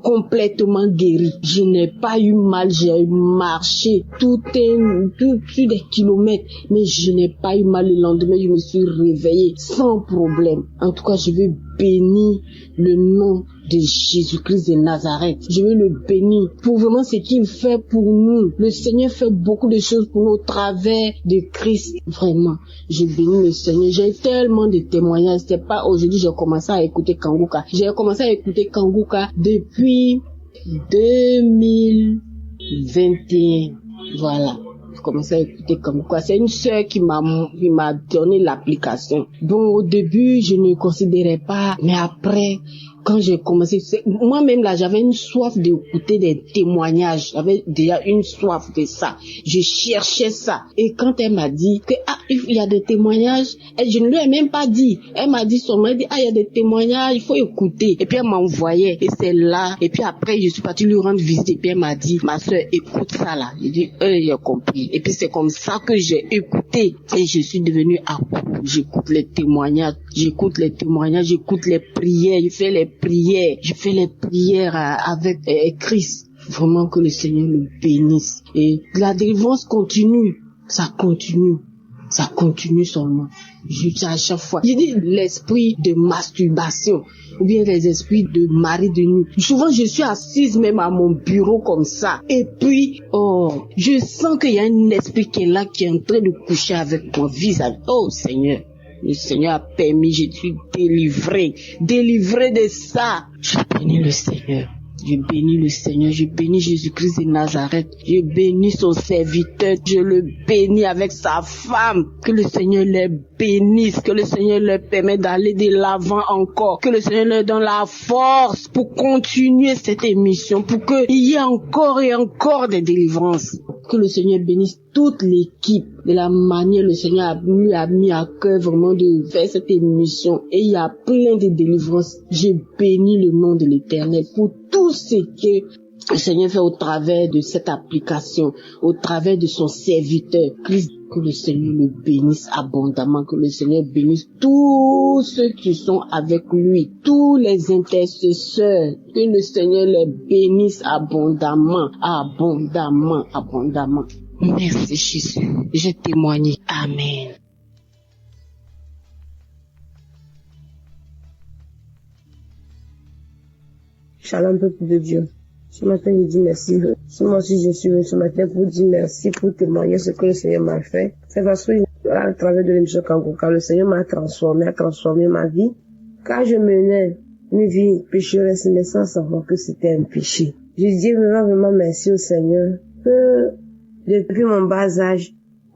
complètement guéri. Je n'ai pas eu mal, j'ai marché tout des kilomètres, mais je n'ai pas eu mal. Le lendemain, je me suis réveillée sans problème. En tout cas, je veux bénir le nom de Jésus-Christ de Nazareth. Je veux le bénir pour vraiment ce qu'il fait pour nous. Le Seigneur fait beaucoup de choses pour nous au travers de Christ. Vraiment, je bénis le Seigneur. J'ai tellement de témoignages. C'est pas aujourd'hui j'ai commencé à écouter Kanguka. J'ai commencé à écouter Kanguka depuis 2021. Voilà. J'ai commencé à écouter Kanguka. C'est une sœur qui m'a donné l'application. Bon, au début, je ne considérais pas, mais après, quand j'ai commencé, moi-même là, j'avais une soif d'écouter des témoignages. J'avais déjà une soif de ça. Je cherchais ça. Et quand elle m'a dit que, il y a des témoignages, et je ne lui ai même pas dit. Elle m'a dit seulement, il y a des témoignages, il faut écouter. Et puis elle m'a envoyé. Et c'est là. Et puis après, je suis partie lui rendre visite. Et puis elle m'a dit, ma soeur, écoute ça là. J'ai dit, j'ai compris. Et puis c'est comme ça que j'ai écouté. Et je suis devenue accro. J'écoute les témoignages, j'écoute les prières, je fais les prières avec Christ. Vraiment que le Seigneur le bénisse. Et la délivrance continue, ça continue seulement. Juste à chaque fois. Je dis l'esprit de masturbation ou bien les esprits de mari de nuit. Souvent je suis assise même à mon bureau comme ça. Et puis, je sens qu'il y a un esprit qui est là, qui est en train de coucher avec moi vis-à-vis. Oh Seigneur. Le Seigneur a permis, je suis délivrée de ça. Je bénis le Seigneur. Je bénis le Seigneur, je bénis Jésus-Christ de Nazareth, je bénis son serviteur, je le bénis avec sa femme. Que le Seigneur les bénisse, que le Seigneur leur permette d'aller de l'avant encore, que le Seigneur leur donne la force pour continuer cette émission, pour qu'il y ait encore et encore des délivrances. Que le Seigneur bénisse toute l'équipe de la manière le Seigneur a mis à cœur vraiment de faire cette émission. Et il y a plein de délivrances. J'ai béni le nom de l'Éternel pour tout ce que le Seigneur fait au travers de cette application, au travers de son serviteur Christ. Que le Seigneur le bénisse abondamment, que le Seigneur bénisse tous ceux qui sont avec lui, tous les intercesseurs, que le Seigneur les bénisse abondamment, abondamment, abondamment. Merci Jésus, j'ai témoigné. Amen. Shalom, peuple de Dieu. Ce matin, je dis merci. Moi aussi, je suis venu ce matin pour dire merci, pour témoigner ce que le Seigneur m'a fait. C'est parce que, à travers de l'émission Kanguka, le Seigneur m'a transformé, a transformé ma vie. Car je menais une vie pécheresse, mais sans savoir que c'était un péché. Je dis vraiment merci au Seigneur que, depuis mon bas âge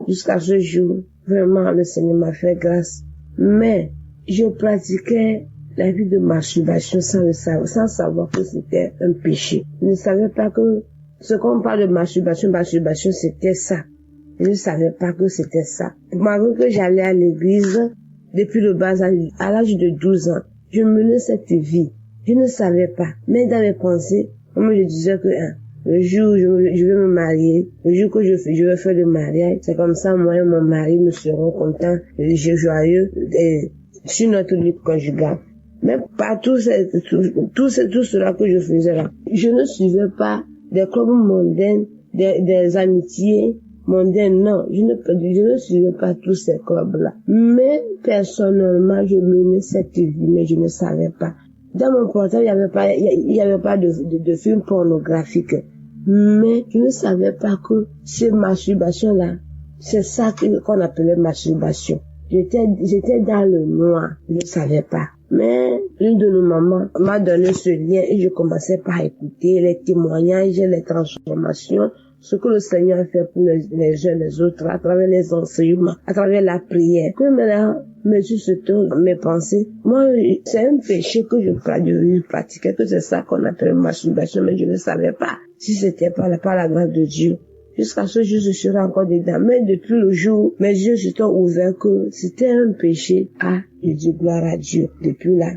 jusqu'à ce jour, vraiment, le Seigneur m'a fait grâce. Mais, je pratiquais la vie de masturbation sans le savoir, sans savoir que c'était un péché. Je ne savais pas que ce qu'on parle de masturbation, c'était ça. Je ne savais pas que c'était ça. Malgré que j'allais à l'église depuis le bas âge, à l'âge de 12 ans, je menais cette vie. Je ne savais pas. Mais dans mes pensées, moi je disais que le jour où je vais me marier, le jour que je vais faire le mariage, c'est comme ça moi et mon mari nous serons contents, joyeux sur notre vie conjugale. Mais pas tout cela que je faisais là. Je ne suivais pas des clubs mondains, des amitiés mondaines, non. Je ne suivais pas tous ces clubs-là. Mais, personnellement, je menais cette vie, mais je ne savais pas. Dans mon portable, il y avait pas de films pornographiques. Mais, je ne savais pas que ces masturbations-là, c'est ça qu'on appelait masturbation. J'étais dans le noir. Je ne savais pas. Mais l'une de nos mamans m'a donné ce lien et je commençais par écouter les témoignages, les transformations, ce que le Seigneur a fait pour les uns les autres, à travers les enseignements, à travers la prière. Que maintenant, monsieur se tourne mes pensées. Moi, c'est un péché que je pratiquais, que c'est ça qu'on appelle masturbation, mais je ne savais pas si c'était par la grâce de Dieu. Jusqu'à ce jour, je serai encore dedans. Mais depuis le jour, mes yeux se sont ouverts que c'était un péché. Je dis gloire à Dieu. Depuis là,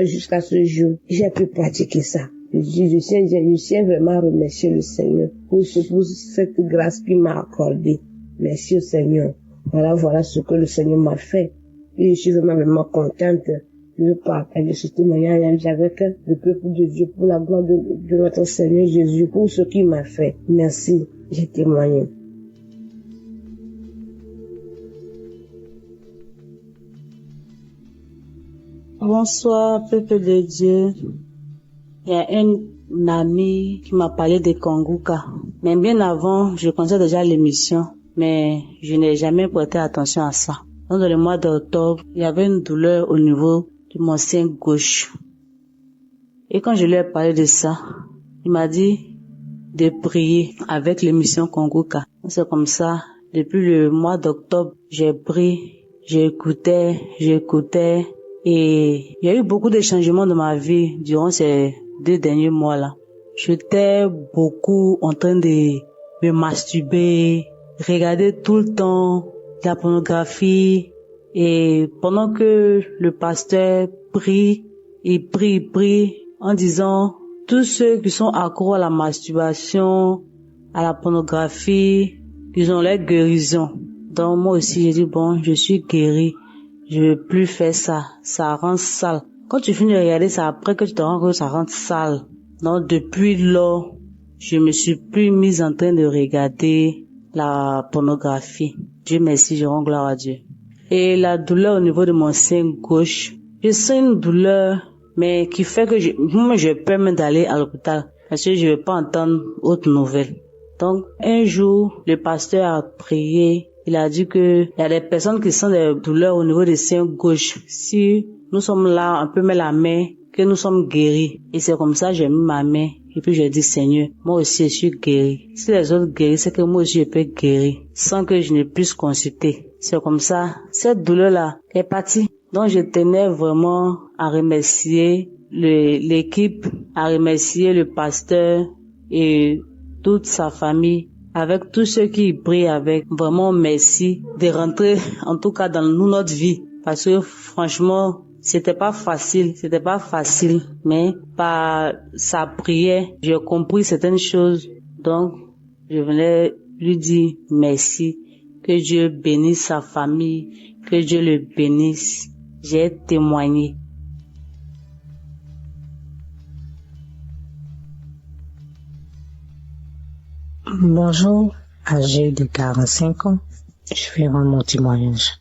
jusqu'à ce jour, j'ai pu pratiquer ça. Je tiens vraiment à remercier le Seigneur pour cette grâce qu'il m'a accordée. Merci au Seigneur. Voilà ce que le Seigneur m'a fait. Et je suis vraiment contente de partager ce témoignage avec le peuple de Dieu pour la gloire de notre Seigneur Jésus, pour ce qu'il m'a fait. Merci. J'ai témoigné. Bonsoir, peuple de Dieu. Il y a un ami qui m'a parlé de Kanguka. Mais bien avant, je connaissais déjà l'émission, mais je n'ai jamais prêté attention à ça. Dans le mois d'octobre, il y avait une douleur au niveau de mon sein gauche. Et quand je lui ai parlé de ça, il m'a dit de prier avec l'émission Kanguka. C'est comme ça, depuis le mois d'octobre, j'ai prié, j'écoutais, et il y a eu beaucoup de changements dans ma vie durant ces 2 derniers mois-là. J'étais beaucoup en train de me masturber, regarder tout le temps de la pornographie, et pendant que le pasteur prie, il prie en disant tous ceux qui sont accros à la masturbation, à la pornographie, ils ont leur guérison. Donc moi aussi j'ai dit bon, je suis guéri, je ne veux plus faire ça, ça rend sale. Quand tu finis de regarder ça, après que tu te rends compte que ça rend sale. Donc depuis lors, je me suis plus mise en train de regarder la pornographie. Dieu merci, je rends gloire à Dieu. Et la douleur au niveau de mon sein gauche, je sens une douleur, mais qui fait que moi je peux même d'aller à l'hôpital parce que je ne veux pas entendre autre nouvelle. Donc un jour, le pasteur a prié, il a dit que il y a des personnes qui sentent des douleurs au niveau des seins gauche. Si nous sommes là, on peut mettre la main que nous sommes guéris. Et c'est comme ça que j'ai mis ma main. Et puis je dis, Seigneur, moi aussi je suis guéri. Si les autres guérissent, c'est que moi aussi je peux guérir sans que je ne puisse consulter. C'est comme ça. Cette douleur-là est partie. Donc je tenais vraiment à remercier l'équipe, à remercier le pasteur et toute sa famille, avec tous ceux qui prient avec. Vraiment merci de rentrer en tout cas dans notre vie. Parce que franchement, c'était pas facile, mais par sa prière, j'ai compris certaines choses. Donc, je venais lui dire merci, que Dieu bénisse sa famille, que Dieu le bénisse. J'ai témoigné. Bonjour, âgé de 45 ans, je vais rendre mon témoignage.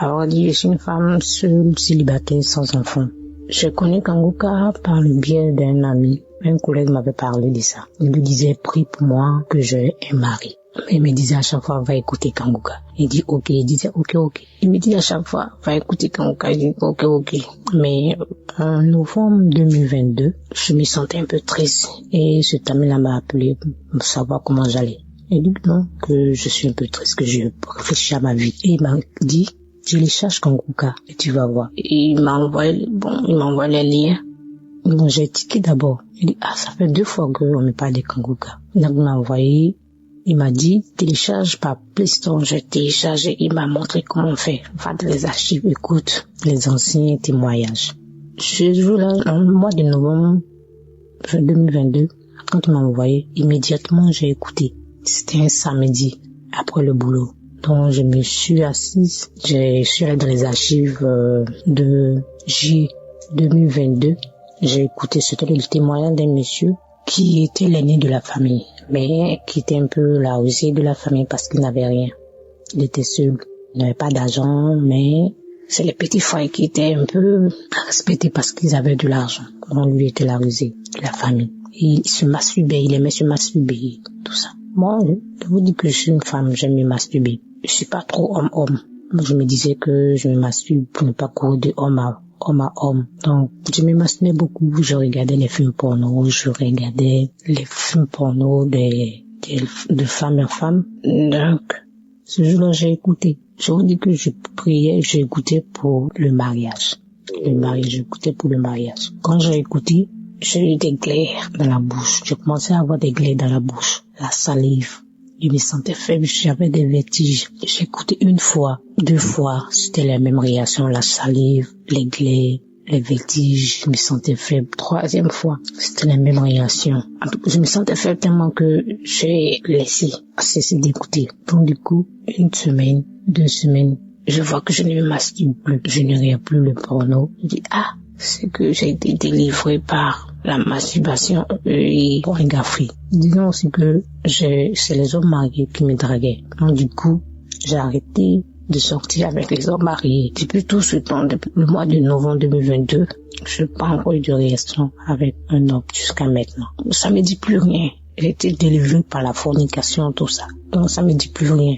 Alors, je suis une femme seule, célibataire, sans enfant. Je connais Kanguka par le biais d'un ami. Un collègue m'avait parlé de ça. Il lui disait, prie pour moi que j'ai un mari. Mais il me disait à chaque fois, va écouter Kanguka. Il dit, ok. Il disait, ok. Il me dit à chaque fois, va écouter Kanguka. Il dit, ok. Mais en novembre 2022, je me sentais un peu triste. Et cet ami-là m'a appelé pour savoir comment j'allais. Il dit non, que je suis un peu triste, que je réfléchis à ma vie. Et il m'a dit, télécharge Kanguka et tu vas voir. Et il m'a envoyé les liens. Donc j'ai tiqué d'abord. Il dit, ça fait 2 fois qu'on me parle de Kanguka. Donc il m'a envoyé, il m'a dit, télécharge par Play Store. J'ai téléchargé, il m'a montré comment faire. Va dans les archives, écoute les anciens témoignages. Ce jour-là, en mois de novembre 2022, quand il m'a envoyé, immédiatement j'ai écouté. C'était un samedi, après le boulot. Donc je me suis assise, je suis allée dans les archives de J 2022. J'ai écouté, c'était le témoignage d'un monsieur qui était l'aîné de la famille, mais qui était un peu la rusée de la famille parce qu'il n'avait rien. Il était seul, il n'avait pas d'argent, mais c'est les petits frères qui étaient un peu respectés parce qu'ils avaient de l'argent. Donc lui était la rusée de la famille. Il se masturbait, il aimait se masturber, tout ça. Moi, je vous dis que je suis une femme, j'aime me masturber. Je suis pas trop homme-homme. Je me disais que je me masturbe pour ne pas courir de homme à homme. Donc, je me masturbais beaucoup. Je regardais les films porno, de femme en femme. Donc, ce jour-là, j'ai écouté. Je vous dis que je priais, j'ai écouté pour le mariage. J'écoutais pour le mariage. Quand j'ai écouté, j'ai eu des glaires dans la bouche. Je commençais à avoir des glaires dans la bouche. La salive. Je me sentais faible, j'avais des vertiges. J'ai écouté 1 fois, 2 fois, c'était la même réaction, la salive, les glaires, les vertiges, je me sentais faible. 3e fois, c'était la même réaction. En tout cas, je me sentais faible tellement que j'ai cessé d'écouter. Donc du coup, 1 semaine, 2 semaines, je vois que je ne me masturbe plus, je ne regarde plus le porno. Je dis, c'est que j'ai été délivré par la masturbation et pornographie. Disons aussi que c'est les hommes mariés qui me draguaient. Donc du coup, j'ai arrêté de sortir avec les hommes mariés. Depuis tout ce temps, depuis le mois de novembre 2022, je n'ai pas encore eu de relation avec un homme jusqu'à maintenant. Ça me dit plus rien. J'ai été délivré par la fornication, tout ça. Donc ça me dit plus rien.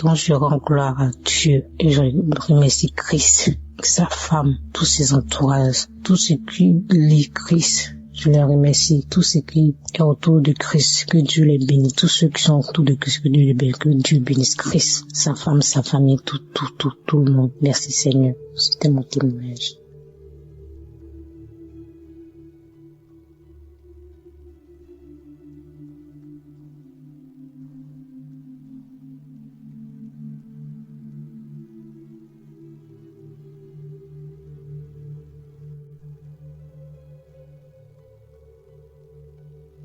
Donc je rends gloire à Dieu et je remercie Christ, sa femme, tous ses entourages, tous ceux qui lit Christ. Je les remercie, tous ceux qui sont autour de Christ, que Dieu les bénisse, tous ceux qui sont autour de Christ, que Dieu bénisse Christ, sa femme, sa famille, tout le monde. Merci Seigneur. C'était mon témoignage.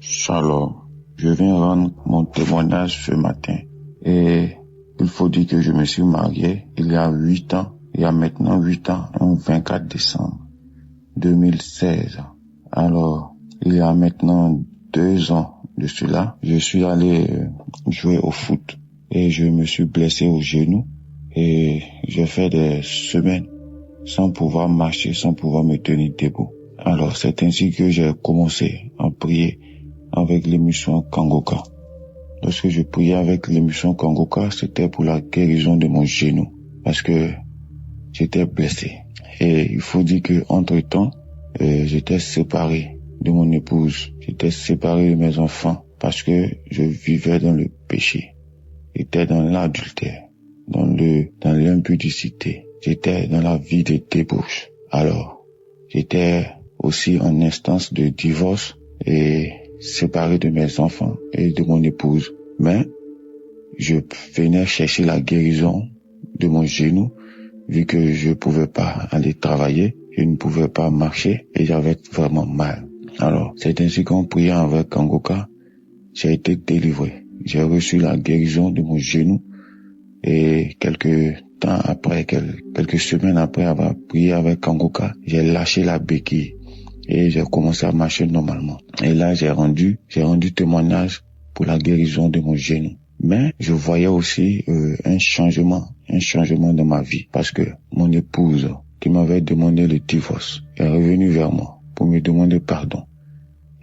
Shalom, je viens rendre mon témoignage ce matin et il faut dire que je me suis marié il y a 8 ans, il y a maintenant 8 ans, le 24 décembre 2016. Alors, il y a maintenant 2 ans de cela, je suis allé jouer au foot et je me suis blessé au genou et j'ai fait des semaines sans pouvoir marcher, sans pouvoir me tenir debout. Alors, c'est ainsi que j'ai commencé à prier avec l'émission Kanguka. Lorsque je priais avec l'émission Kanguka, c'était pour la guérison de mon genou, parce que j'étais blessé. Et il faut dire que entre-temps, j'étais séparé de mon épouse. J'étais séparé de mes enfants parce que je vivais dans le péché. J'étais dans l'adultère, dans l'impudicité. J'étais dans la vie de débauche. Alors, j'étais aussi en instance de divorce et séparé de mes enfants et de mon épouse. Mais je venais chercher la guérison de mon genou, vu que je pouvais pas aller travailler, je ne pouvais pas marcher et j'avais vraiment mal. Alors, c'est ainsi qu'en priant avec Kangoka, j'ai été délivré. J'ai reçu la guérison de mon genou et quelques semaines après avoir prié avec Kangoka, j'ai lâché la béquille et j'ai commencé à marcher normalement. Et là, j'ai rendu témoignage pour la guérison de mon genou. Mais je voyais aussi un changement dans ma vie parce que mon épouse qui m'avait demandé le divorce est revenue vers moi pour me demander pardon.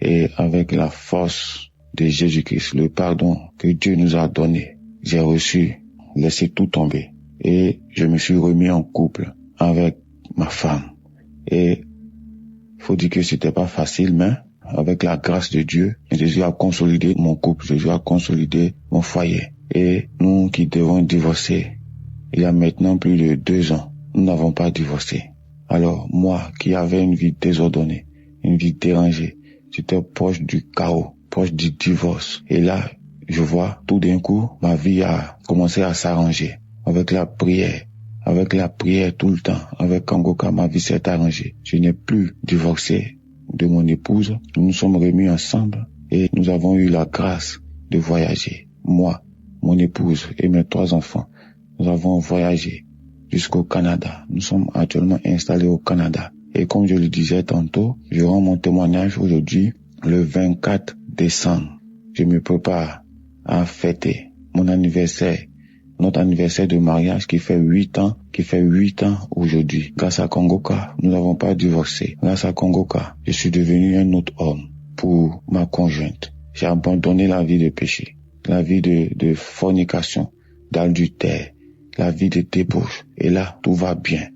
Et avec la force de Jésus-Christ, le pardon que Dieu nous a donné, j'ai laissé tout tomber et je me suis remis en couple avec ma femme. Et faut dire que c'était pas facile, mais avec la grâce de Dieu, Jésus a consolidé mon couple, Jésus a consolidé mon foyer. Et nous qui devons divorcer, il y a maintenant plus de 2 ans, nous n'avons pas divorcé. Alors moi qui avais une vie désordonnée, une vie dérangée, j'étais proche du chaos, proche du divorce. Et là, je vois tout d'un coup, ma vie a commencé à s'arranger avec la prière tout le temps. Avec Kangoka, ma vie s'est arrangée. Je n'ai plus divorcé de mon épouse. Nous nous sommes remis ensemble et nous avons eu la grâce de voyager. Moi, mon épouse et mes 3 enfants, nous avons voyagé jusqu'au Canada. Nous sommes actuellement installés au Canada. Et comme je le disais tantôt, je rends mon témoignage aujourd'hui, le 24 décembre. Je me prépare à fêter mon anniversaire, notre anniversaire de mariage qui fait 8 ans aujourd'hui. Grâce à Kangoka, nous n'avons pas divorcé. Grâce à Kangoka, je suis devenu un autre homme pour ma conjointe. J'ai abandonné la vie de péché, la vie de fornication, d'adultère, la vie de débauche. Et là, tout va bien.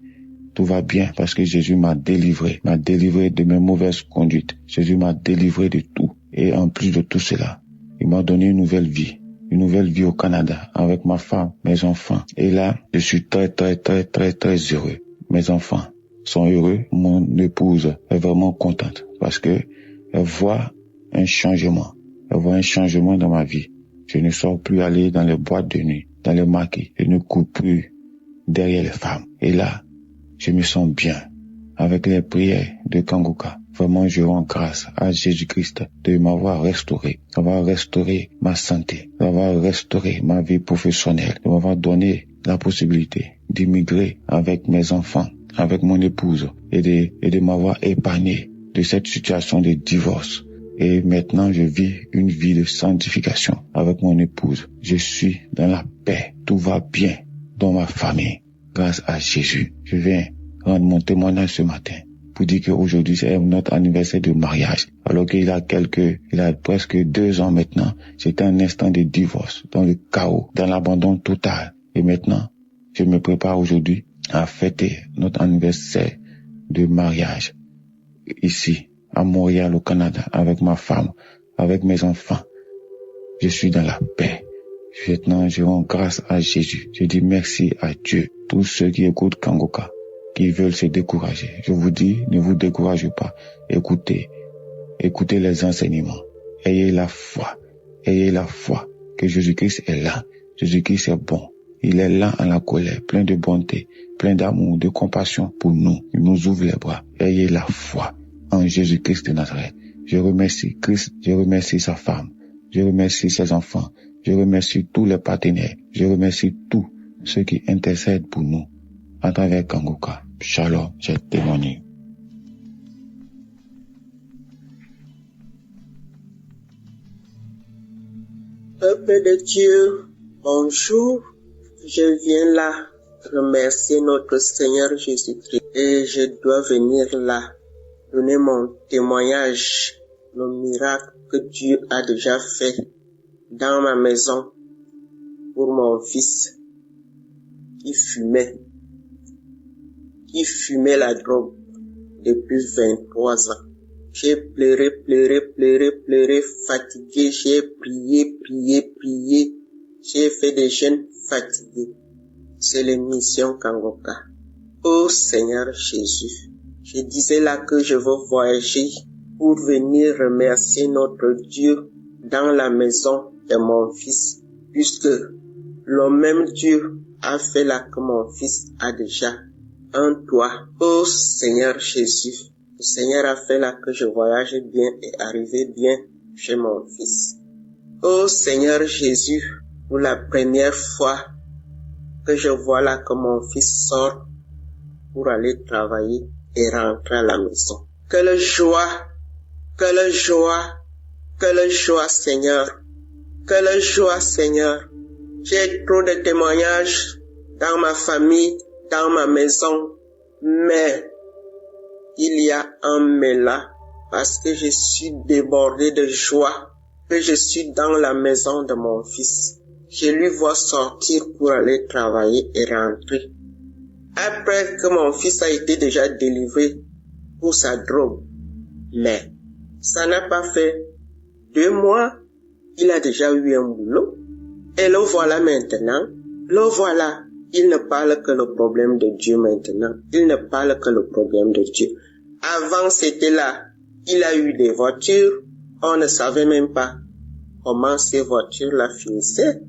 Tout va bien parce que Jésus m'a délivré de mes mauvaises conduites. Jésus m'a délivré de tout. Et en plus de tout cela, il m'a donné une nouvelle vie au Canada avec ma femme, mes enfants. Et là, je suis très heureux. Mes enfants sont heureux. Mon épouse est vraiment contente parce que elle voit un changement. Elle voit un changement dans ma vie. Je ne sors plus aller dans les boîtes de nuit, dans les maquis. Je ne cours plus derrière les femmes. Et là, je me sens bien avec les prières de Kangoka. Vraiment, je rends grâce à Jésus-Christ de m'avoir restauré, d'avoir restauré ma santé, d'avoir restauré ma vie professionnelle, de m'avoir donné la possibilité d'immigrer avec mes enfants, avec mon épouse et de m'avoir épargné de cette situation de divorce. Et maintenant, je vis une vie de sanctification avec mon épouse. Je suis dans la paix. Tout va bien dans ma famille. Grâce à Jésus, je viens rendre mon témoignage ce matin pour dire qu'aujourd'hui c'est notre anniversaire de mariage. Alors qu'il a presque 2 ans maintenant, j'étais un instant de divorce, dans le chaos, dans l'abandon total. Et maintenant, je me prépare aujourd'hui à fêter notre anniversaire de mariage ici, à Montréal, au Canada, avec ma femme, avec mes enfants. Je suis dans la paix. Maintenant, je rends grâce à Jésus. Je dis merci à Dieu. Tous ceux qui écoutent Kangoka, qui veulent se décourager, je vous dis, ne vous découragez pas. Écoutez les enseignements. Ayez la foi que Jésus-Christ est là. Jésus-Christ est bon. Il est là en la colère, plein de bonté, plein d'amour, de compassion pour nous. Il nous ouvre les bras. Ayez la foi en Jésus-Christ de Nazareth. Je remercie Christ, je remercie sa femme, je remercie ses enfants, je remercie tous les partenaires, je remercie tous ceux qui intercèdent pour nous à travers Kangoka. Shalom, j'ai témoigné. Peuple de Dieu, bonjour. Je viens là remercier notre Seigneur Jésus-Christ et je dois venir là donner mon témoignage, le miracle que Dieu a déjà fait dans ma maison pour mon fils qui fumait la drogue depuis 23 ans. J'ai pleuré, fatigué, j'ai prié. J'ai fait des jeûnes fatigués. C'est l'émission Kangoka. Oh Seigneur Jésus, je disais là que je veux voyager pour venir remercier notre Dieu dans la maison de mon fils, puisque le même Dieu a fait là que mon fils a déjà un toit. Oh Seigneur Jésus, le Seigneur a fait là que je voyage bien et arrive bien chez mon fils. Oh Seigneur Jésus, pour la première fois que je vois là que mon fils sort pour aller travailler et rentrer à la maison. Quelle joie, Seigneur. Quelle joie, Seigneur. J'ai trop de témoignages dans ma famille, dans ma maison, mais il y a un mais là, parce que je suis débordé de joie, que je suis dans la maison de mon fils. Je lui vois sortir pour aller travailler et rentrer. Après que mon fils a été déjà délivré pour sa drogue. Mais ça n'a pas fait 2 mois, il a déjà eu un boulot. Et le voilà maintenant, il ne parle que le problème de Dieu maintenant. Il ne parle que le problème de Dieu. Avant c'était là, il a eu des voitures, on ne savait même pas comment ces voitures-là finissaient.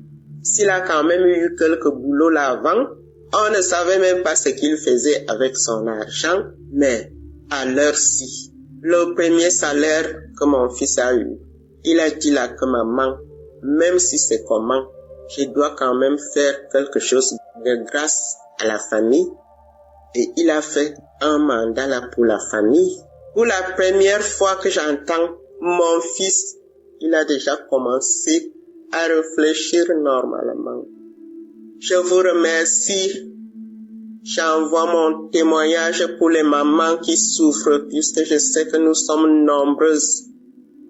S'il a quand même eu quelques boulots là avant, on ne savait même pas ce qu'il faisait avec son argent, mais à l'heure-ci, le premier salaire que mon fils a eu, il a dit là que maman, même si c'est comment, je dois quand même faire quelque chose de grâce à la famille. Et il a fait un mandat là pour la famille. Pour la première fois que j'entends mon fils, il a déjà commencé à réfléchir normalement. Je vous remercie. J'envoie mon témoignage pour les mamans qui souffrent, puisque je sais que nous sommes nombreuses.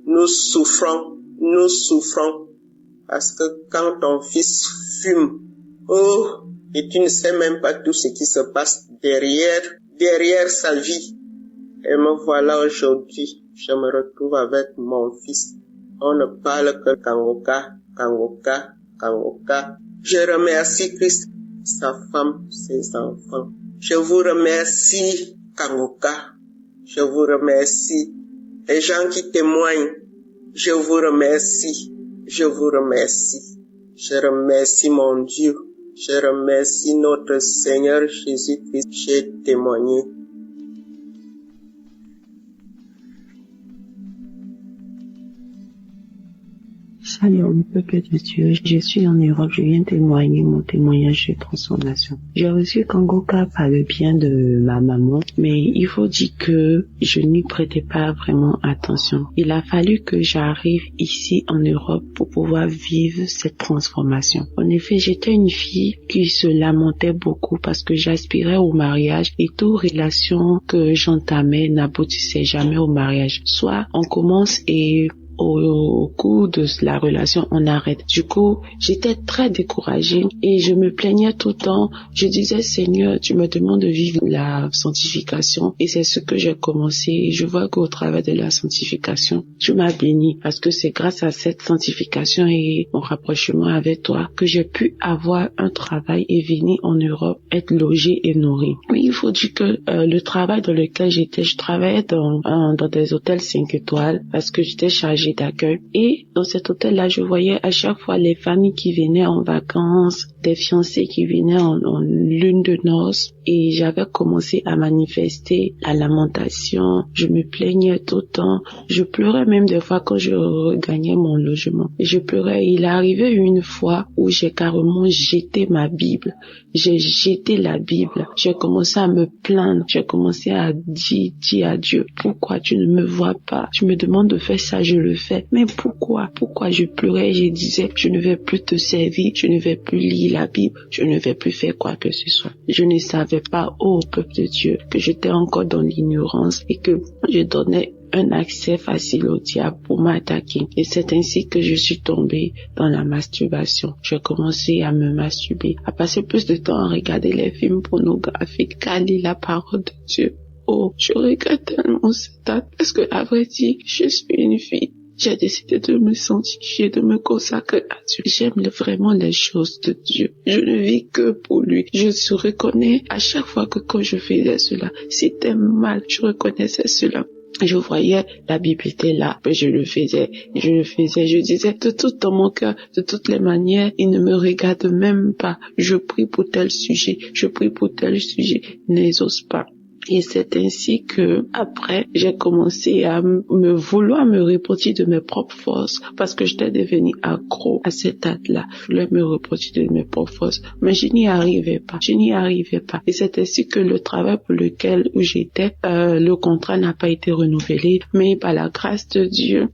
Nous souffrons. Parce que quand ton fils fume, et tu ne sais même pas tout ce qui se passe derrière sa vie. Et me voilà aujourd'hui, je me retrouve avec mon fils. On ne parle que Kangoka. Je remercie Christ, sa femme, ses enfants. Je vous remercie, Kangoka. Je vous remercie. Les gens qui témoignent, je vous remercie. Je remercie mon Dieu. Je remercie notre Seigneur Jésus-Christ. J'ai témoigné. Salut, peuple de Dieu, je suis en Europe, je viens témoigner mon témoignage de transformation. J'ai reçu Kangoka par le bien de ma maman, mais il faut dire que je n'y prêtais pas vraiment attention. Il a fallu que j'arrive ici en Europe pour pouvoir vivre cette transformation. En effet, j'étais une fille qui se lamentait beaucoup parce que j'aspirais au mariage et toute relation que j'entamais n'aboutissait jamais au mariage. Soit on commence et au cours de la relation, on arrête. Du coup, j'étais très découragée et je me plaignais tout le temps. Je disais, Seigneur, tu me demandes de vivre la sanctification et c'est ce que j'ai commencé. Et je vois qu'au travers de la sanctification, tu m'as béni parce que c'est grâce à cette sanctification et mon rapprochement avec toi que j'ai pu avoir un travail et venir en Europe, être logée et nourrie. Mais il faut dire que le travail dans lequel j'étais, je travaillais dans des hôtels 5 étoiles parce que j'étais chargée d'accueil. Et dans cet hôtel-là, je voyais à chaque fois les familles qui venaient en vacances, des fiancés qui venaient en lune de noces. Et j'avais commencé à manifester la lamentation. Je me plaignais tout le temps. Je pleurais même des fois quand je regagnais mon logement. Et je pleurais. Il est arrivé une fois où j'ai carrément jeté ma Bible. J'ai jeté la Bible. J'ai commencé à me plaindre. J'ai commencé à dire à Dieu, pourquoi tu ne me vois pas? Tu me demandes de faire ça, je le fais. Mais pourquoi je pleurais? Je disais, je ne vais plus te servir. Je ne vais plus lire la Bible. Je ne vais plus faire quoi que ce soit. Je ne savais pas, ô peuple de Dieu, que j'étais encore dans l'ignorance et que je donnais un accès facile au diable pour m'attaquer. Et c'est ainsi que je suis tombée dans la masturbation. J'ai commencé à me masturber, à passer plus de temps à regarder les films pornographiques qu'à lire la parole de Dieu. Oh, je regrette tellement cette date parce que, à vrai dire, je suis une fille. J'ai décidé de me sanctifier, de me consacrer à Dieu. J'aime vraiment les choses de Dieu. Je ne vis que pour lui. Je se reconnais à chaque fois que quand je faisais cela, c'était mal. Je reconnaissais cela. Je voyais la Bible était là, mais je le faisais. Je disais de tout dans mon cœur, de toutes les manières, il ne me regarde même pas. Je prie pour tel sujet, n'exauce pas. Et c'est ainsi que, après, j'ai commencé à vouloir me repentir de mes propres forces, parce que j'étais devenue accro à cette date-là. Je voulais me repentir de mes propres forces, mais je n'y arrivais pas. Et c'est ainsi que le travail pour lequel j'étais, le contrat n'a pas été renouvelé, mais par la grâce de Dieu,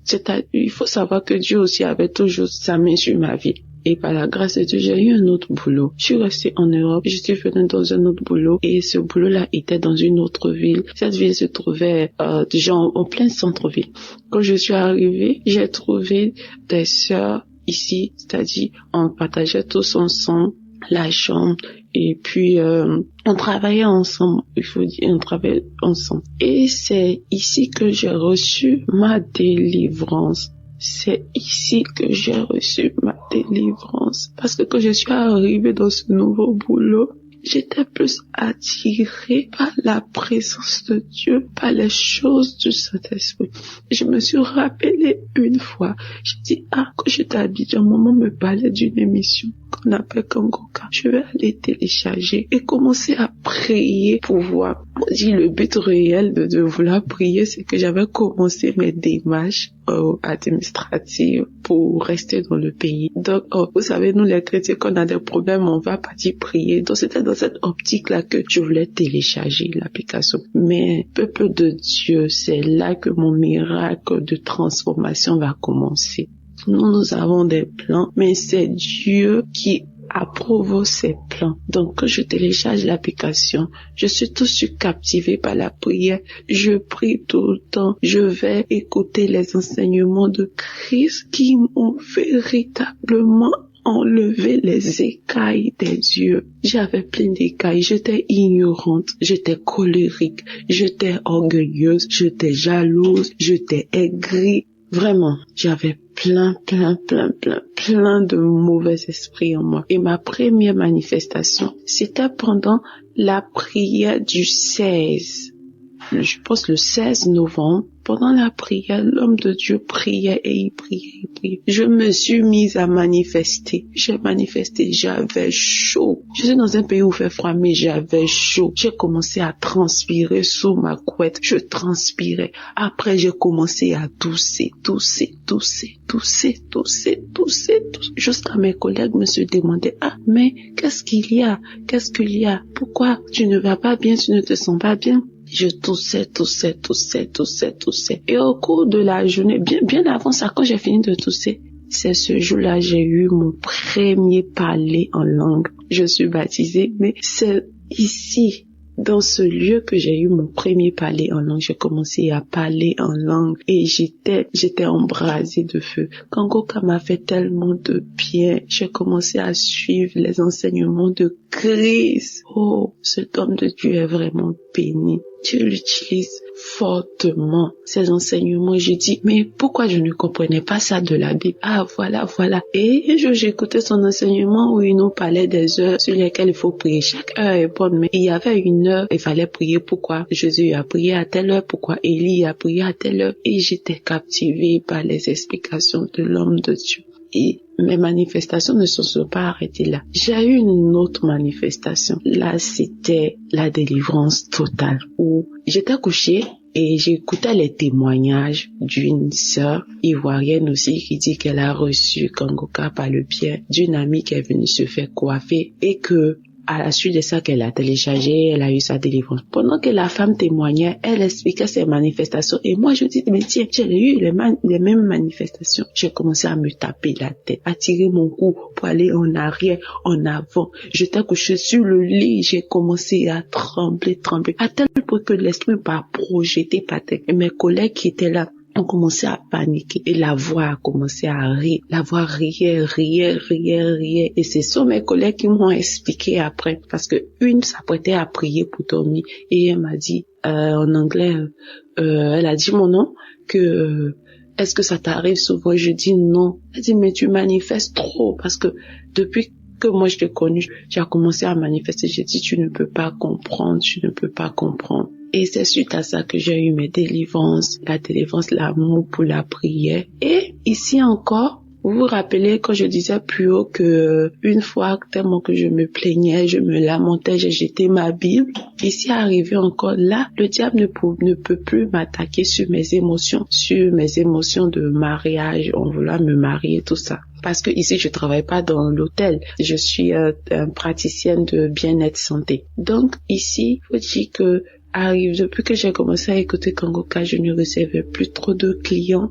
il faut savoir que Dieu aussi avait toujours sa main sur ma vie. Et par la grâce de Dieu, j'ai eu un autre boulot. Je suis restée en Europe, je suis venue dans un autre boulot et ce boulot-là était dans une autre ville. Cette ville se trouvait déjà en plein centre-ville. Quand je suis arrivée, j'ai trouvé des sœurs ici, c'est-à-dire on partageait tous ensemble la chambre et puis on travaillait ensemble, on travaillait ensemble. Et c'est ici que j'ai reçu ma délivrance. C'est ici que j'ai reçu ma délivrance. Parce que quand je suis arrivée dans ce nouveau boulot, j'étais plus attirée par la présence de Dieu, par les choses du Saint-Esprit. Je me suis rappelée une fois, j'ai dit, quand j'étais à Abidjan, maman me parlait d'une émission qu'on appelle Kangoka. Je vais aller télécharger et commencer à prier pour voir. On dit le but réel de vouloir prier, c'est que j'avais commencé mes démarches administratives pour rester dans le pays. Donc, vous savez, nous les chrétiens, quand on a des problèmes, on va partir prier. Donc, c'était dans cette optique-là que je voulais télécharger l'application. Mais, peuple de Dieu, c'est là que mon miracle de transformation va commencer. Nous avons des plans, mais c'est Dieu qui approuve ces plans. Donc, quand je télécharge l'application, je suis tout de suite captivée par la prière. Je prie tout le temps. Je vais écouter les enseignements de Christ qui m'ont véritablement enlevé les écailles des yeux. J'avais plein d'écailles. J'étais ignorante. J'étais colérique. J'étais orgueilleuse. J'étais jalouse. J'étais aigrie. Vraiment, j'avais plein de mauvais esprits en moi. Et ma première manifestation, c'était pendant la prière du 16. Je pense le 16 novembre. Pendant la prière, l'homme de Dieu priait et il priait. Je me suis mise à manifester. J'ai manifesté, j'avais chaud. Je suis dans un pays où il fait froid, mais j'avais chaud. J'ai commencé à transpirer sous ma couette. Je transpirais. Après, j'ai commencé à tousser. Jusqu'à mes collègues me se demandaient, mais qu'est-ce qu'il y a? Pourquoi tu ne vas pas bien, tu ne te sens pas bien? Je toussais. Et au cours de la journée, bien avant ça, quand j'ai fini de tousser, c'est ce jour-là, j'ai eu mon premier parler en langue. Je suis baptisée, mais c'est ici, dans ce lieu que j'ai eu mon premier parler en langue. J'ai commencé à parler en langue et j'étais embrasée de feu. Kangoka m'a fait tellement de bien. J'ai commencé à suivre les enseignements de Christ. Oh, cet homme de Dieu est vraiment béni. Dieu l'utilise fortement, ces enseignements. Je dis, mais pourquoi je ne comprenais pas ça de la Bible? Voilà. Et j'écoutais son enseignement où il nous parlait des heures sur lesquelles il faut prier. Chaque heure est bonne, mais il y avait une heure, il fallait prier. Pourquoi Jésus a prié à telle heure? Pourquoi Élie a prié à telle heure? Et j'étais captivée par les explications de l'homme de Dieu. Et mes manifestations ne se sont pas arrêtées là. J'ai eu une autre manifestation. Là, c'était la délivrance totale où j'étais couchée et j'écoutais les témoignages d'une sœur ivoirienne aussi qui dit qu'elle a reçu Kangoka par le biais d'une amie qui est venue se faire coiffer et que à la suite de ça qu'elle a téléchargé, elle a eu sa délivrance. Pendant que la femme témoignait, elle expliquait ses manifestations. Et moi, je dis, mais tiens, j'ai eu les mêmes manifestations. J'ai commencé à me taper la tête, à tirer mon cou pour aller en arrière, en avant. J'étais couchée sur le lit, j'ai commencé à trembler, à tel point que l'esprit m'a projeté par terre. Et mes collègues qui étaient là, on commençait à paniquer et la voix a commencé à rire. La voix riait. Et ce sont mes collègues qui m'ont expliqué après parce que une s'apprêtait à prier pour dormir et elle m'a dit, en anglais, elle a dit mon nom, que est-ce que ça t'arrive souvent? Je dis non. Elle dit mais tu manifestes trop, parce que depuis que moi je t'ai connu, tu as commencé à manifester. J'ai dit tu ne peux pas comprendre. Et c'est suite à ça que j'ai eu mes délivrances, la délivrance, l'amour pour la prière. Et ici encore, vous vous rappelez quand je disais plus haut que une fois tellement que je me plaignais, je me lamentais, j'ai jeté ma Bible. Ici arrivé encore là, le diable ne peut plus m'attaquer sur mes émotions de mariage, on voulait me marier, tout ça. Parce que ici je travaille pas dans l'hôtel, je suis praticienne de bien-être santé. Donc ici, faut dire que depuis que j'ai commencé à écouter Kangoka, je ne recevais plus trop de clients.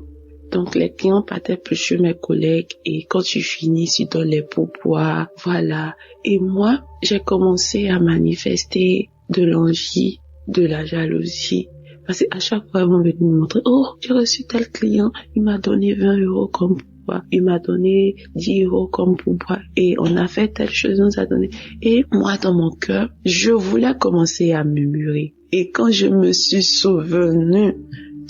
Donc, les clients partaient plus chez mes collègues et quand tu finis, tu donnes les pourboires, voilà. Et moi, j'ai commencé à manifester de l'envie, de la jalousie. Parce qu'à chaque fois, ils vont venir me montrer, oh, j'ai reçu tel client, il m'a donné 20 € comme pourboire, il m'a donné 10 € comme pourboire et on a fait telle chose, on nous a donné. Et moi, dans mon cœur, je voulais commencer à murmurer. Et quand je me suis souvenue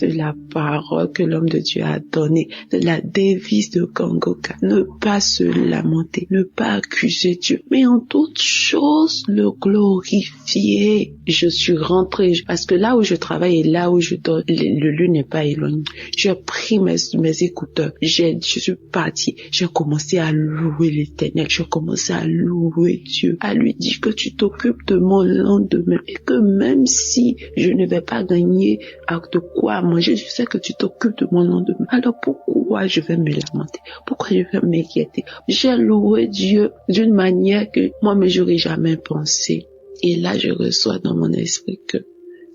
de la parole que l'homme de Dieu a donnée, de la devise de Kangoka, ne pas se lamenter, ne pas accuser Dieu, mais en toute chose le glorifier. Je suis rentrée, parce que là où je travaille et là où je dors, le lieu n'est pas éloigné. J'ai pris mes écouteurs, je suis partie, j'ai commencé à louer l'Éternel, j'ai commencé à louer Dieu, à lui dire que tu t'occupes de mon lendemain et que même si je ne vais pas gagner de quoi manger, je sais que tu t'occupes de mon lendemain. Alors pourquoi je vais me lamenter? Pourquoi je vais m'inquiéter? J'ai loué Dieu d'une manière que moi-même j'aurais jamais pensé. Et là, je reçois dans mon esprit que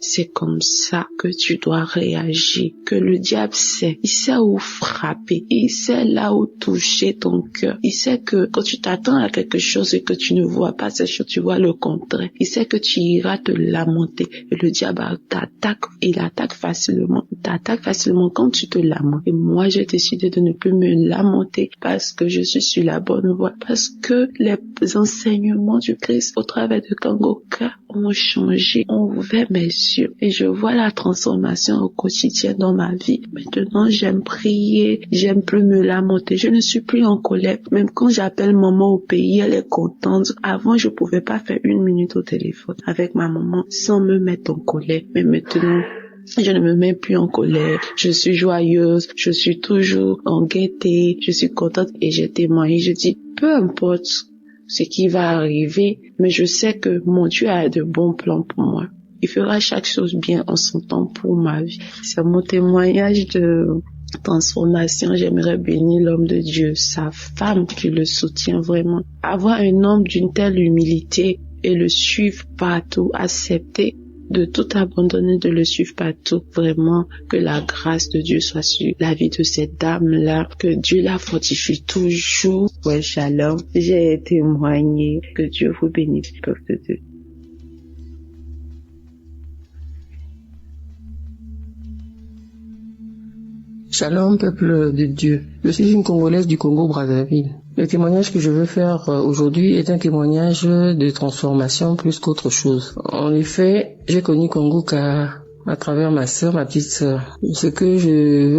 c'est comme ça que tu dois réagir, que le diable sait, il sait où frapper, il sait là où toucher ton cœur, il sait que quand tu t'attends à quelque chose et que tu ne vois pas cette chose, tu vois le contraire, il sait que tu iras te lamenter et le diable t'attaque, il t'attaque facilement quand tu te lamentes. Et moi j'ai décidé de ne plus me lamenter parce que je suis sur la bonne voie, parce que les enseignements du Christ au travers de Kangoka ont changé, ont ouvert mes yeux et je vois la transformation au quotidien dans ma vie. Maintenant, j'aime prier, j'aime plus me lamenter, je ne suis plus en colère. Même quand j'appelle maman au pays, elle est contente. Avant, je pouvais pas faire 1 minute au téléphone avec ma maman sans me mettre en colère. Mais maintenant, je ne me mets plus en colère, je suis joyeuse, je suis toujours en gaieté, je suis contente et j'ai témoigné, je dis, peu importe ce qui va arriver, mais je sais que mon Dieu a de bons plans pour moi. Il fera chaque chose bien en son temps pour ma vie. C'est mon témoignage de transformation. J'aimerais bénir l'homme de Dieu, sa femme qui le soutient vraiment. Avoir un homme d'une telle humilité et le suivre partout, accepter de tout abandonner, de le suivre partout. Vraiment, que la grâce de Dieu soit sur la vie de cette dame-là, que Dieu la fortifie toujours. Ouais, shalom. J'ai témoigné. Que Dieu vous bénisse, peuple de Dieu. Shalom, peuple de Dieu. Je suis une Congolaise du Congo-Brazzaville. Le témoignage que je veux faire aujourd'hui est un témoignage de transformation plus qu'autre chose. En effet, j'ai connu Kangoka à travers ma sœur, ma petite sœur. Ce que je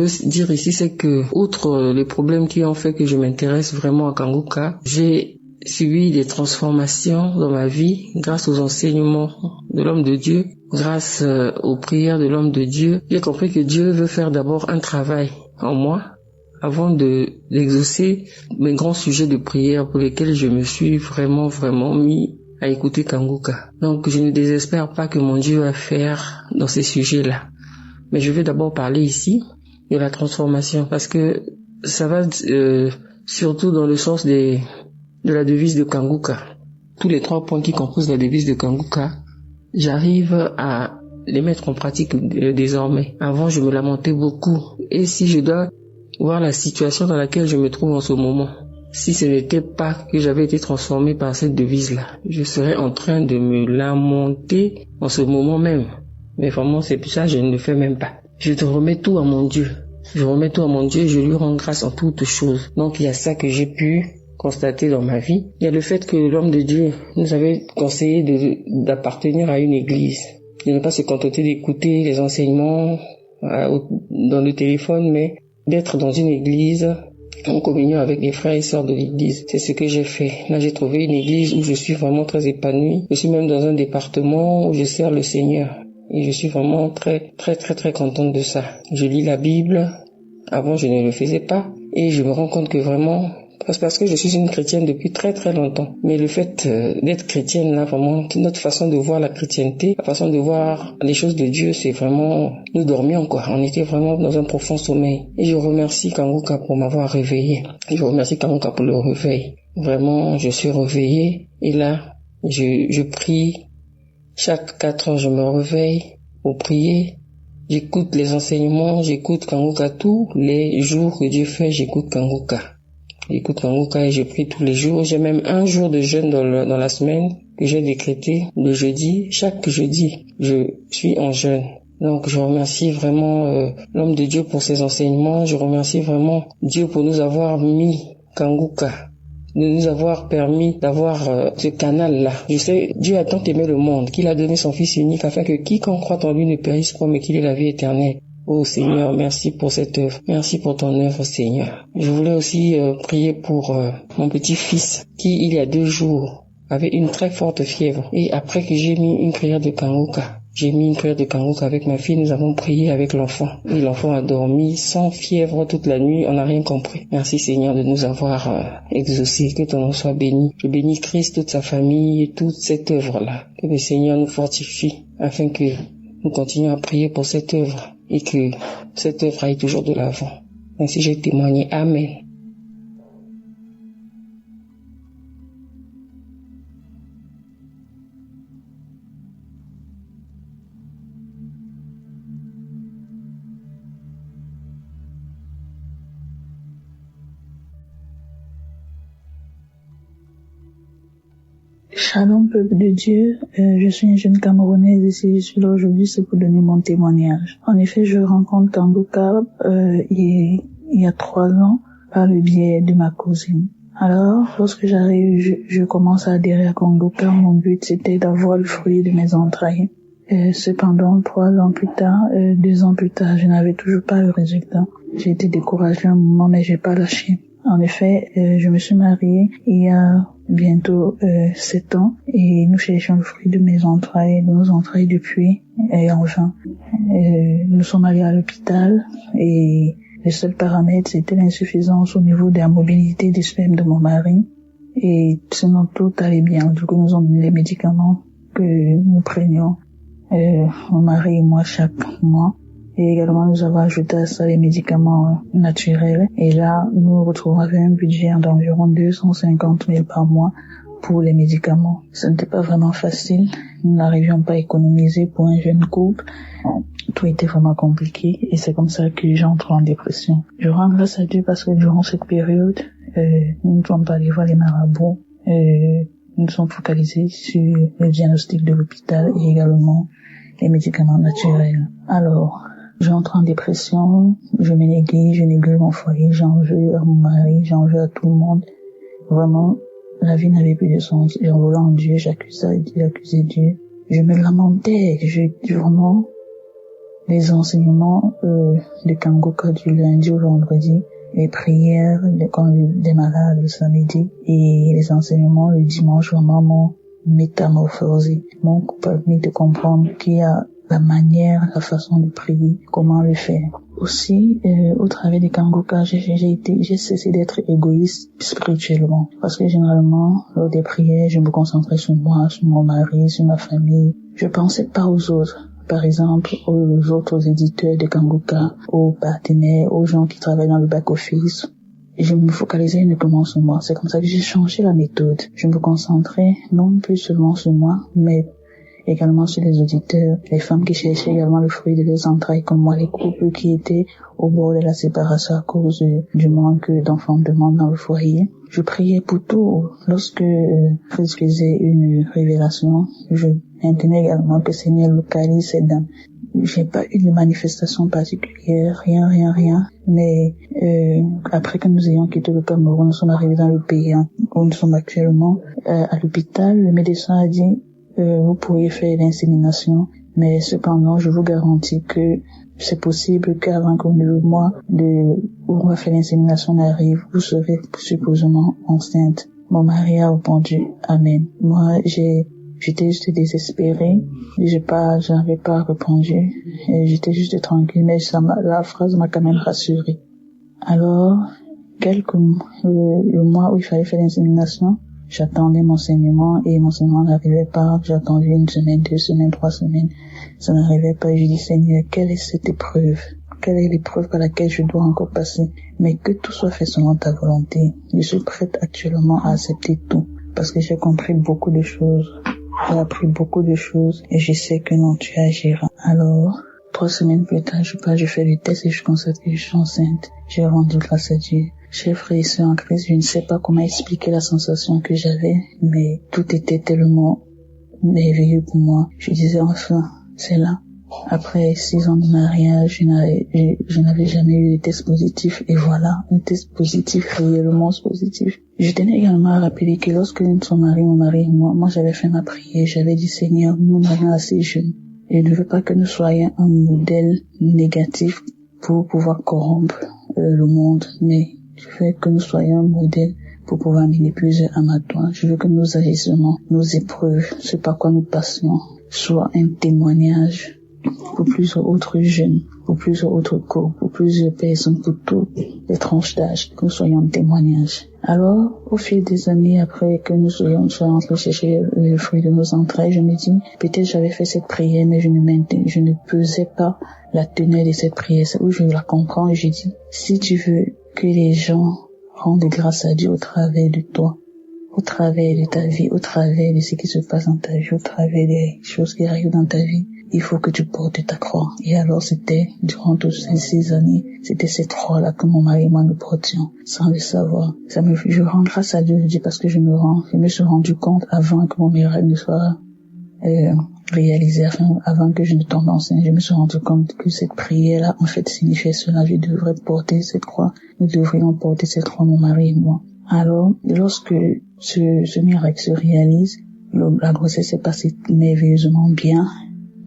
veux dire ici, c'est que, outre les problèmes qui ont fait que je m'intéresse vraiment à Kangoka, j'ai subi des transformations dans ma vie grâce aux enseignements de l'homme de Dieu, grâce aux prières de l'homme de Dieu. J'ai compris que Dieu veut faire d'abord un travail en moi avant d'exaucer mes grands sujets de prière pour lesquels je me suis vraiment mis à écouter Kangoka. Donc je ne désespère pas que mon Dieu va faire dans ces sujets-là. Mais je vais d'abord parler ici de la transformation parce que ça va surtout dans le sens de la devise de Kangoka. Tous les 3 points qui composent la devise de Kangoka, j'arrive à les mettre en pratique désormais. Avant, je me lamentais beaucoup. Et si je dois voir la situation dans laquelle je me trouve en ce moment, si ce n'était pas que j'avais été transformé par cette devise-là, je serais en train de me lamenter en ce moment même. Mais vraiment, c'est pour ça que je ne le fais même pas. Je te remets tout à mon Dieu. Je remets tout à mon Dieu et je lui rends grâce en toutes choses. Donc, il y a ça que j'ai pu constater dans ma vie. Il y a le fait que l'homme de Dieu nous avait conseillé d'appartenir à une église. de ne pas se contenter d'écouter les enseignements dans le téléphone, mais d'être dans une église en communion avec les frères et sœurs de l'église. C'est ce que j'ai fait. Là, j'ai trouvé une église où je suis vraiment très épanouie. Je suis même dans un département où je sers le Seigneur. Et je suis vraiment très contente de ça. Je lis la Bible. Avant, je ne le faisais pas. Et je me rends compte que vraiment, parce que je suis une chrétienne depuis très longtemps. Mais le fait d'être chrétienne, là, vraiment, notre façon de voir la chrétienté, la façon de voir les choses de Dieu, c'est vraiment, nous dormions, quoi. On était vraiment dans un profond sommeil. Et je remercie Kanguka pour m'avoir réveillé. Je remercie Kanguka pour le réveil. Vraiment, je suis réveillé. Et là, je prie. Chaque 4 heures, je me réveille pour prier. J'écoute les enseignements, j'écoute Kanguka tous les jours que Dieu fait, j'écoute Kanguka. J'écoute Kanguka et je prie tous les jours. J'ai même un jour de jeûne dans la semaine que j'ai décrété le jeudi. Chaque jeudi, je suis en jeûne. Donc je remercie vraiment l'homme de Dieu pour ses enseignements. Je remercie vraiment Dieu pour nous avoir mis Kanguka, de nous avoir permis d'avoir ce canal-là. Je sais, Dieu a tant aimé le monde qu'il a donné son Fils unique afin que quiconque croit en lui ne périsse pas, mais qu'il ait la vie éternelle. Oh Seigneur, merci pour cette œuvre. Merci pour ton œuvre, Seigneur. Je voulais aussi prier pour mon petit-fils qui, il y a 2 jours, avait une très forte fièvre. Et après que j'ai mis une prière de Kanguka, avec ma fille, nous avons prié avec l'enfant. Et l'enfant a dormi sans fièvre toute la nuit, on n'a rien compris. Merci Seigneur de nous avoir exaucés, que ton nom soit béni. Je bénis Christ, toute sa famille et toute cette œuvre-là. Que le Seigneur nous fortifie afin que nous continuions à prier pour cette œuvre et que cette œuvre aille toujours de l'avant. Ainsi j'ai témoigné. Amen. Shalom, peuple de Dieu. Je suis une jeune Camerounaise et si je suis là aujourd'hui, c'est pour donner mon témoignage. En effet, je rencontre Kanguka il y a 3 ans par le biais de ma cousine. Alors, lorsque j'arrive, je commence à adhérer à Kanguka. Mon but, c'était d'avoir le fruit de mes entrailles. Cependant, 3 ans plus tard, 2 ans plus tard, je n'avais toujours pas le résultat. J'ai été découragée un moment, mais j'ai pas lâché. En effet, je me suis mariée il y a bientôt 7 ans et nous cherchons le fruit de nos entrailles depuis et en vain. Nous sommes allés à l'hôpital et le seul paramètre c'était l'insuffisance au niveau de la mobilité des spermes de mon mari et sinon tout allait bien. Du coup, nous avons donné les médicaments que nous prenions, mon mari et moi chaque mois. Et également, nous avons ajouté à ça les médicaments naturels. Et là, nous nous retrouvons avec un budget d'environ 250 000 par mois pour les médicaments. Ce n'était pas vraiment facile. Nous n'arrivions pas à économiser pour un jeune couple. Tout était vraiment compliqué. Et c'est comme ça que j'entre en dépression. Je rends grâce à Dieu parce que durant cette période, nous ne sommes pas allés voir les marabouts. Nous sommes focalisés sur le diagnostic de l'hôpital et également les médicaments naturels. Alors, j'entre en dépression, je me néglige, je néglige mon foyer, j'en veux à mon mari, j'en veux à tout le monde. Vraiment, la vie n'avait plus de sens. J'en voulais en Dieu, j'accusais Dieu. Je me lamentais, vraiment, les enseignements de Kanguka du lundi au vendredi, les prières des malades le samedi et les enseignements le dimanche vraiment m'ont métamorphosé, m'ont permis de comprendre qu'il y a la manière, la façon de prier, comment le faire. Aussi, au travers des Kanguka, j'ai cessé d'être égoïste spirituellement. Parce que généralement, lors des prières, je me concentrais sur moi, sur mon mari, sur ma famille. Je pensais pas aux autres. Par exemple, aux autres éditeurs de Kanguka, aux partenaires, aux gens qui travaillent dans le back-office. Je me focalisais uniquement sur moi. C'est comme ça que j'ai changé la méthode. Je me concentrais non plus seulement sur moi, mais également sur les auditeurs, les femmes qui cherchaient également le fruit de leurs entrailles comme moi, les couples qui étaient au bord de la séparation à cause du manque d'enfantement dans le foyer. Je priais pour tout. Lorsque je faisais une révélation, je maintenais également que Seigneur localise ces dames. J'ai pas eu de manifestation particulière, rien. Mais après que nous ayons quitté le Cameroun, nous sommes arrivés dans le pays où nous sommes actuellement. À l'hôpital, le médecin a dit vous pourriez faire l'insémination Mais cependant, je vous garantis que c'est possible qu'avant que le mois où on va faire l'insémination arrive, vous serez supposément enceinte. Mon mari a répondu Amen. Moi, j'étais juste désespérée. Je n'avais pas répondu. Et j'étais juste tranquille, mais la phrase m'a quand même rassurée. Alors, le mois où il fallait faire l'insémination, j'attendais mon saignement et mon saignement n'arrivait pas. J'ai attendu 1 semaine, 2 semaines, 3 semaines. Ça n'arrivait pas. Je dis Seigneur, quelle est cette épreuve? Quelle est l'épreuve par laquelle je dois encore passer? Mais que tout soit fait selon ta volonté. Je suis prête actuellement à accepter tout parce que j'ai compris beaucoup de choses. J'ai appris beaucoup de choses et je sais que non, tu agiras. Alors, 3 semaines plus tard, je fais le test et je constate que je suis enceinte. J'ai rendu grâce à Dieu. Chers frères et sœurs en Christ, je ne sais pas comment expliquer la sensation que j'avais, mais tout était tellement merveilleux pour moi. Je disais enfin, c'est là. Après 6 ans de mariage, je n'avais jamais eu de test positif et voilà, un test positif, réellement positif. Je tenais également à rappeler que lorsque mon mari et moi j'avais fait ma prière, j'avais dit Seigneur, nous sommes assez jeunes. Je ne veux pas que nous soyons un modèle négatif pour pouvoir corrompre le monde, mais je veux que nous soyons un modèle pour pouvoir amener plusieurs à ma toi. Je veux que nos agissements, nos épreuves, ce par quoi nous passions, soient un témoignage pour plusieurs autres jeunes, pour plusieurs autres couples, pour plusieurs personnes, pour toutes les tranches d'âge, que nous soyons un témoignage. Alors, au fil des années, après que nous soyons en train de chercher le fruit de nos entrailles, je me dis, peut-être j'avais fait cette prière, mais je ne pesais pas la teneur de cette prière. C'est où je la comprends et je dis, si tu veux que les gens rendent grâce à Dieu au travers de toi, au travers de ta vie, au travers de ce qui se passe dans ta vie, au travers des choses qui arrivent dans ta vie, il faut que tu portes ta croix. Et alors c'était, durant toutes ces années, c'était cette croix-là que mon mari et moi nous portions, sans le savoir. Je rends grâce à Dieu, je dis parce que je me suis rendu compte avant que mon miracle ne soit réalisé, avant que je ne tombe enceinte, je me suis rendu compte que cette prière-là, en fait, signifiait cela. Je devrais porter cette croix. Nous devrions porter cette croix, mon mari et moi. Alors, lorsque ce miracle se réalise, la grossesse s'est passée merveilleusement bien.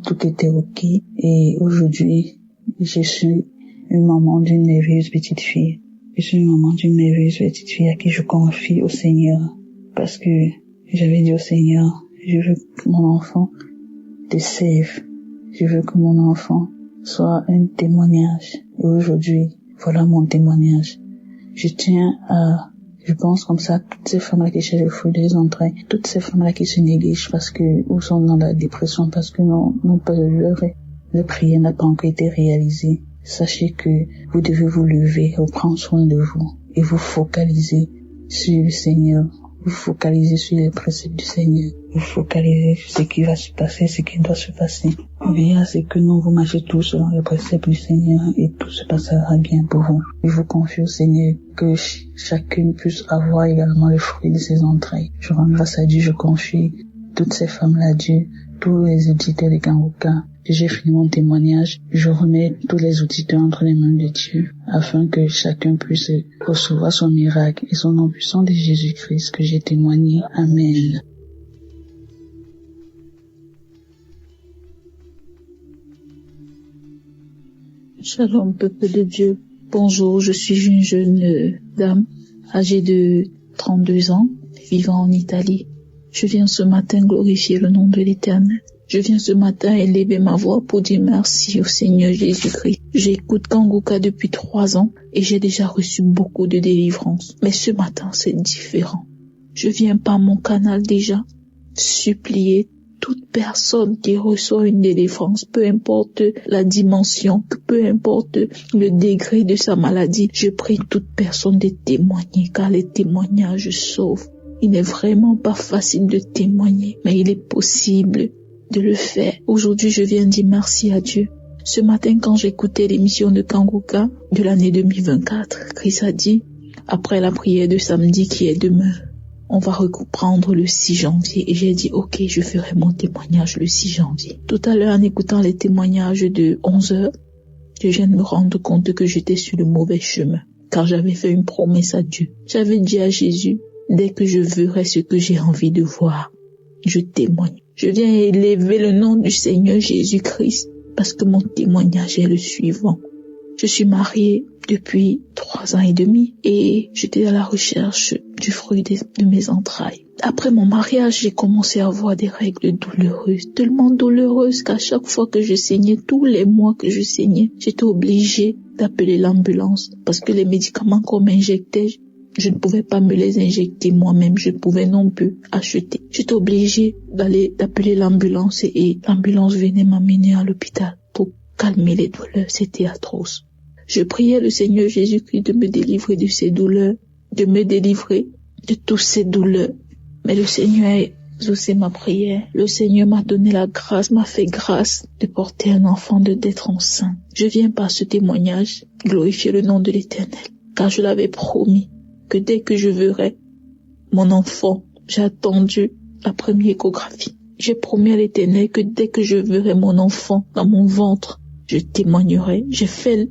Tout était ok. Et aujourd'hui, je suis une maman d'une merveilleuse petite fille. Je suis une maman d'une merveilleuse petite fille à qui je confie au Seigneur. Parce que j'avais dit au Seigneur, je veux que mon enfant te serve. Je veux que mon enfant soit un témoignage. Et aujourd'hui, voilà mon témoignage. Je pense comme ça, toutes ces femmes-là qui cherchent le fruit des entrailles, toutes ces femmes-là qui se négligent ou sont dans la dépression parce que leur prière n'a pas encore été réalisée. Sachez que vous devez vous lever, reprendre soin de vous et vous focaliser sur le Seigneur. Vous focalisez sur les principes du Seigneur. Vous focalisez sur ce qui va se passer, ce qui doit se passer. Veillez à ce que non, vous marchez tous selon les préceptes du Seigneur et tout se passera bien pour vous. Je vous confie au Seigneur que chacune puisse avoir également le fruit de ses entrailles. Je rends grâce à Dieu, je confie toutes ces femmes-là à Dieu, tous les auditeurs de Kanguka. J'ai fini mon témoignage. Je remets tous les auditeurs entre les mains de Dieu afin que chacun puisse recevoir son miracle et son nom puissant de Jésus-Christ que j'ai témoigné. Amen. Shalom, peuple de Dieu. Bonjour, je suis une jeune dame âgée de 32 ans, vivant en Italie. Je viens ce matin glorifier le nom de l'Éternel. Je viens ce matin élever ma voix pour dire merci au Seigneur Jésus-Christ. J'écoute Kanguka depuis 3 ans et j'ai déjà reçu beaucoup de délivrance. Mais ce matin, c'est différent. Je viens par mon canal déjà supplier toute personne qui reçoit une délivrance, peu importe la dimension, peu importe le degré de sa maladie. Je prie toute personne de témoigner car les témoignages sauvent. Il n'est vraiment pas facile de témoigner, mais il est possible de le faire. Aujourd'hui, je viens dire merci à Dieu. Ce matin, quand j'écoutais l'émission de Kanguka de l'année 2024, Chris a dit, après la prière de samedi qui est demain, on va reprendre le 6 janvier. Et j'ai dit, ok, je ferai mon témoignage le 6 janvier. Tout à l'heure, en écoutant les témoignages de 11h, je viens de me rendre compte que j'étais sur le mauvais chemin, car j'avais fait une promesse à Dieu. J'avais dit à Jésus, dès que je verrai ce que j'ai envie de voir, je témoigne. Je viens élever le nom du Seigneur Jésus-Christ parce que mon témoignage est le suivant. Je suis mariée depuis 3 ans et demi et j'étais à la recherche du fruit de mes entrailles. Après mon mariage, j'ai commencé à avoir des règles douloureuses, tellement douloureuses qu'à chaque fois que je saignais, tous les mois que je saignais, j'étais obligée d'appeler l'ambulance parce que les médicaments qu'on m'injectait, je ne pouvais pas me les injecter moi-même, je ne pouvais non plus acheter. J'étais obligée d'appeler l'ambulance et l'ambulance venait m'amener à l'hôpital pour calmer les douleurs, c'était atroce. Je priais le Seigneur Jésus-Christ de me délivrer de ces douleurs, de me délivrer de toutes ces douleurs. Mais le Seigneur a exaucé ma prière. Le Seigneur m'a donné la grâce, m'a fait grâce de porter un enfant, d'être enceinte. Je viens par ce témoignage glorifier le nom de l'Éternel, car je l'avais promis que dès que je verrai mon enfant, j'ai attendu la première échographie. J'ai promis à l'Éternel que dès que je verrai mon enfant dans mon ventre, je témoignerai. J'ai fait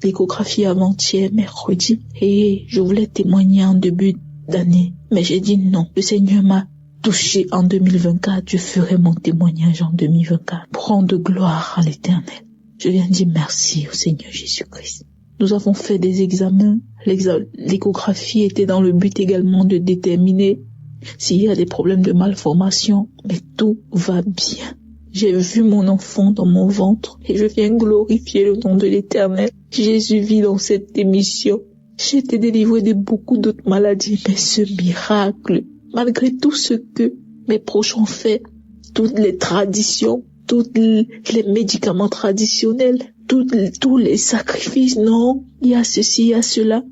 l'échographie avant-hier, mercredi, et je voulais témoigner en début d'année. Mais j'ai dit non. Le Seigneur m'a touché en 2024. Je ferai mon témoignage en 2024. Pour rendre gloire à l'Éternel. Je viens dire merci au Seigneur Jésus-Christ. Nous avons fait des examens. L'échographie était dans le but également de déterminer s'il y a des problèmes de malformation. Mais tout va bien. J'ai vu mon enfant dans mon ventre et je viens glorifier le nom de l'Éternel. Jésus vit dans cette émission. J'ai été délivrée de beaucoup d'autres maladies, mais ce miracle, malgré tout ce que mes proches ont fait, toutes les traditions, tous les médicaments traditionnels, tous les sacrifices, non, il y a ceci, il y a cela.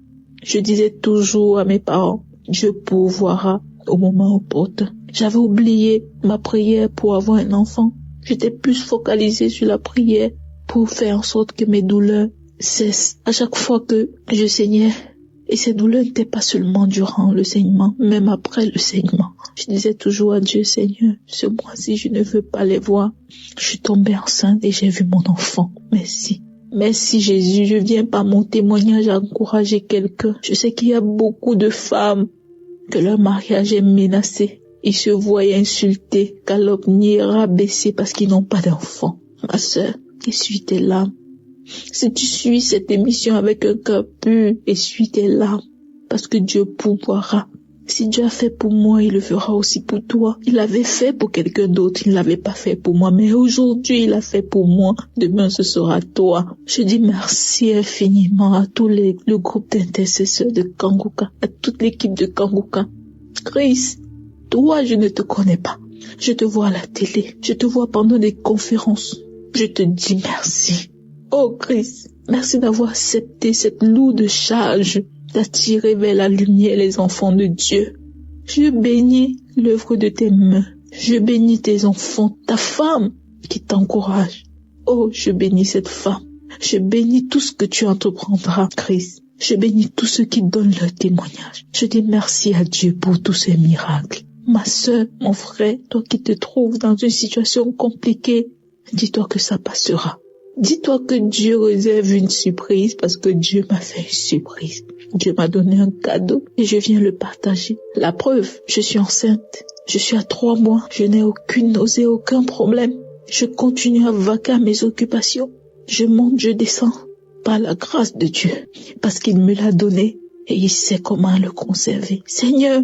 Je disais toujours à mes parents, Dieu pourvoira au moment opportun. J'avais oublié ma prière pour avoir un enfant. J'étais plus focalisée sur la prière pour faire en sorte que mes douleurs cessent. À chaque fois que je saignais, et ces douleurs n'étaient pas seulement durant le saignement, même après le saignement. Je disais toujours à Dieu, Seigneur, ce mois-ci, je ne veux pas les voir. Je suis tombée enceinte et j'ai vu mon enfant. Merci. Merci Jésus, je viens par mon témoignage encourager quelqu'un. Je sais qu'il y a beaucoup de femmes que leur mariage est menacé. Ils se voient insultés, calomniés, rabaissés parce qu'ils n'ont pas d'enfant. Ma sœur, essuie tes larmes. Si tu suis cette émission avec un cœur pur, essuie tes larmes parce que Dieu pourvoira. Si Dieu a fait pour moi, il le fera aussi pour toi. Il l'avait fait pour quelqu'un d'autre, il ne l'avait pas fait pour moi. Mais aujourd'hui, il a fait pour moi. Demain, ce sera toi. Je dis merci infiniment à tous le groupe d'intercesseurs de Kanguka, à toute l'équipe de Kanguka. Chris, toi, je ne te connais pas. Je te vois à la télé. Je te vois pendant des conférences. Je te dis merci. Oh Christ, merci d'avoir accepté cette lourde charge d'attirer vers la lumière les enfants de Dieu. Je bénis l'œuvre de tes mains. Je bénis tes enfants, ta femme qui t'encourage. Oh, je bénis cette femme. Je bénis tout ce que tu entreprendras, Christ. Je bénis tous ceux qui donnent leur témoignage. Je dis merci à Dieu pour tous ces miracles. Ma sœur, mon frère, toi qui te trouves dans une situation compliquée, dis-toi que ça passera. Dis-toi que Dieu réserve une surprise parce que Dieu m'a fait une surprise. Dieu m'a donné un cadeau et je viens le partager. La preuve, je suis enceinte. Je suis à 3 mois. Je n'ai aucune nausée, aucun problème. Je continue à vaquer à mes occupations. Je monte, je descends par la grâce de Dieu parce qu'il me l'a donné et il sait comment le conserver. Seigneur,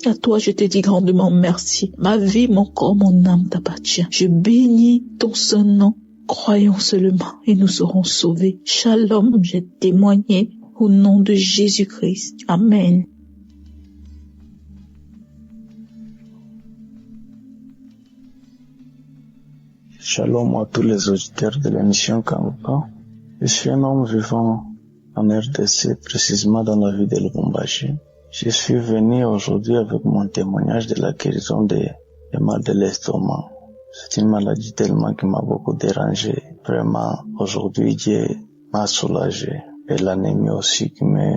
à toi je te dis grandement merci. Ma vie, mon corps, mon âme t'appartient. Je bénis ton saint nom. Croyons seulement et nous serons sauvés. Shalom, j'ai témoigné au nom de Jésus-Christ. Amen. Shalom à tous les auditeurs de l'émission Kanguka. Je suis un homme vivant en RDC, précisément dans la ville de Lubumbashi. Je suis venu aujourd'hui avec mon témoignage de la guérison des mal de l'estomac. C'est une maladie tellement qui m'a beaucoup dérangé. Vraiment, aujourd'hui, Dieu m'a soulagé. Et l'anémie aussi qui me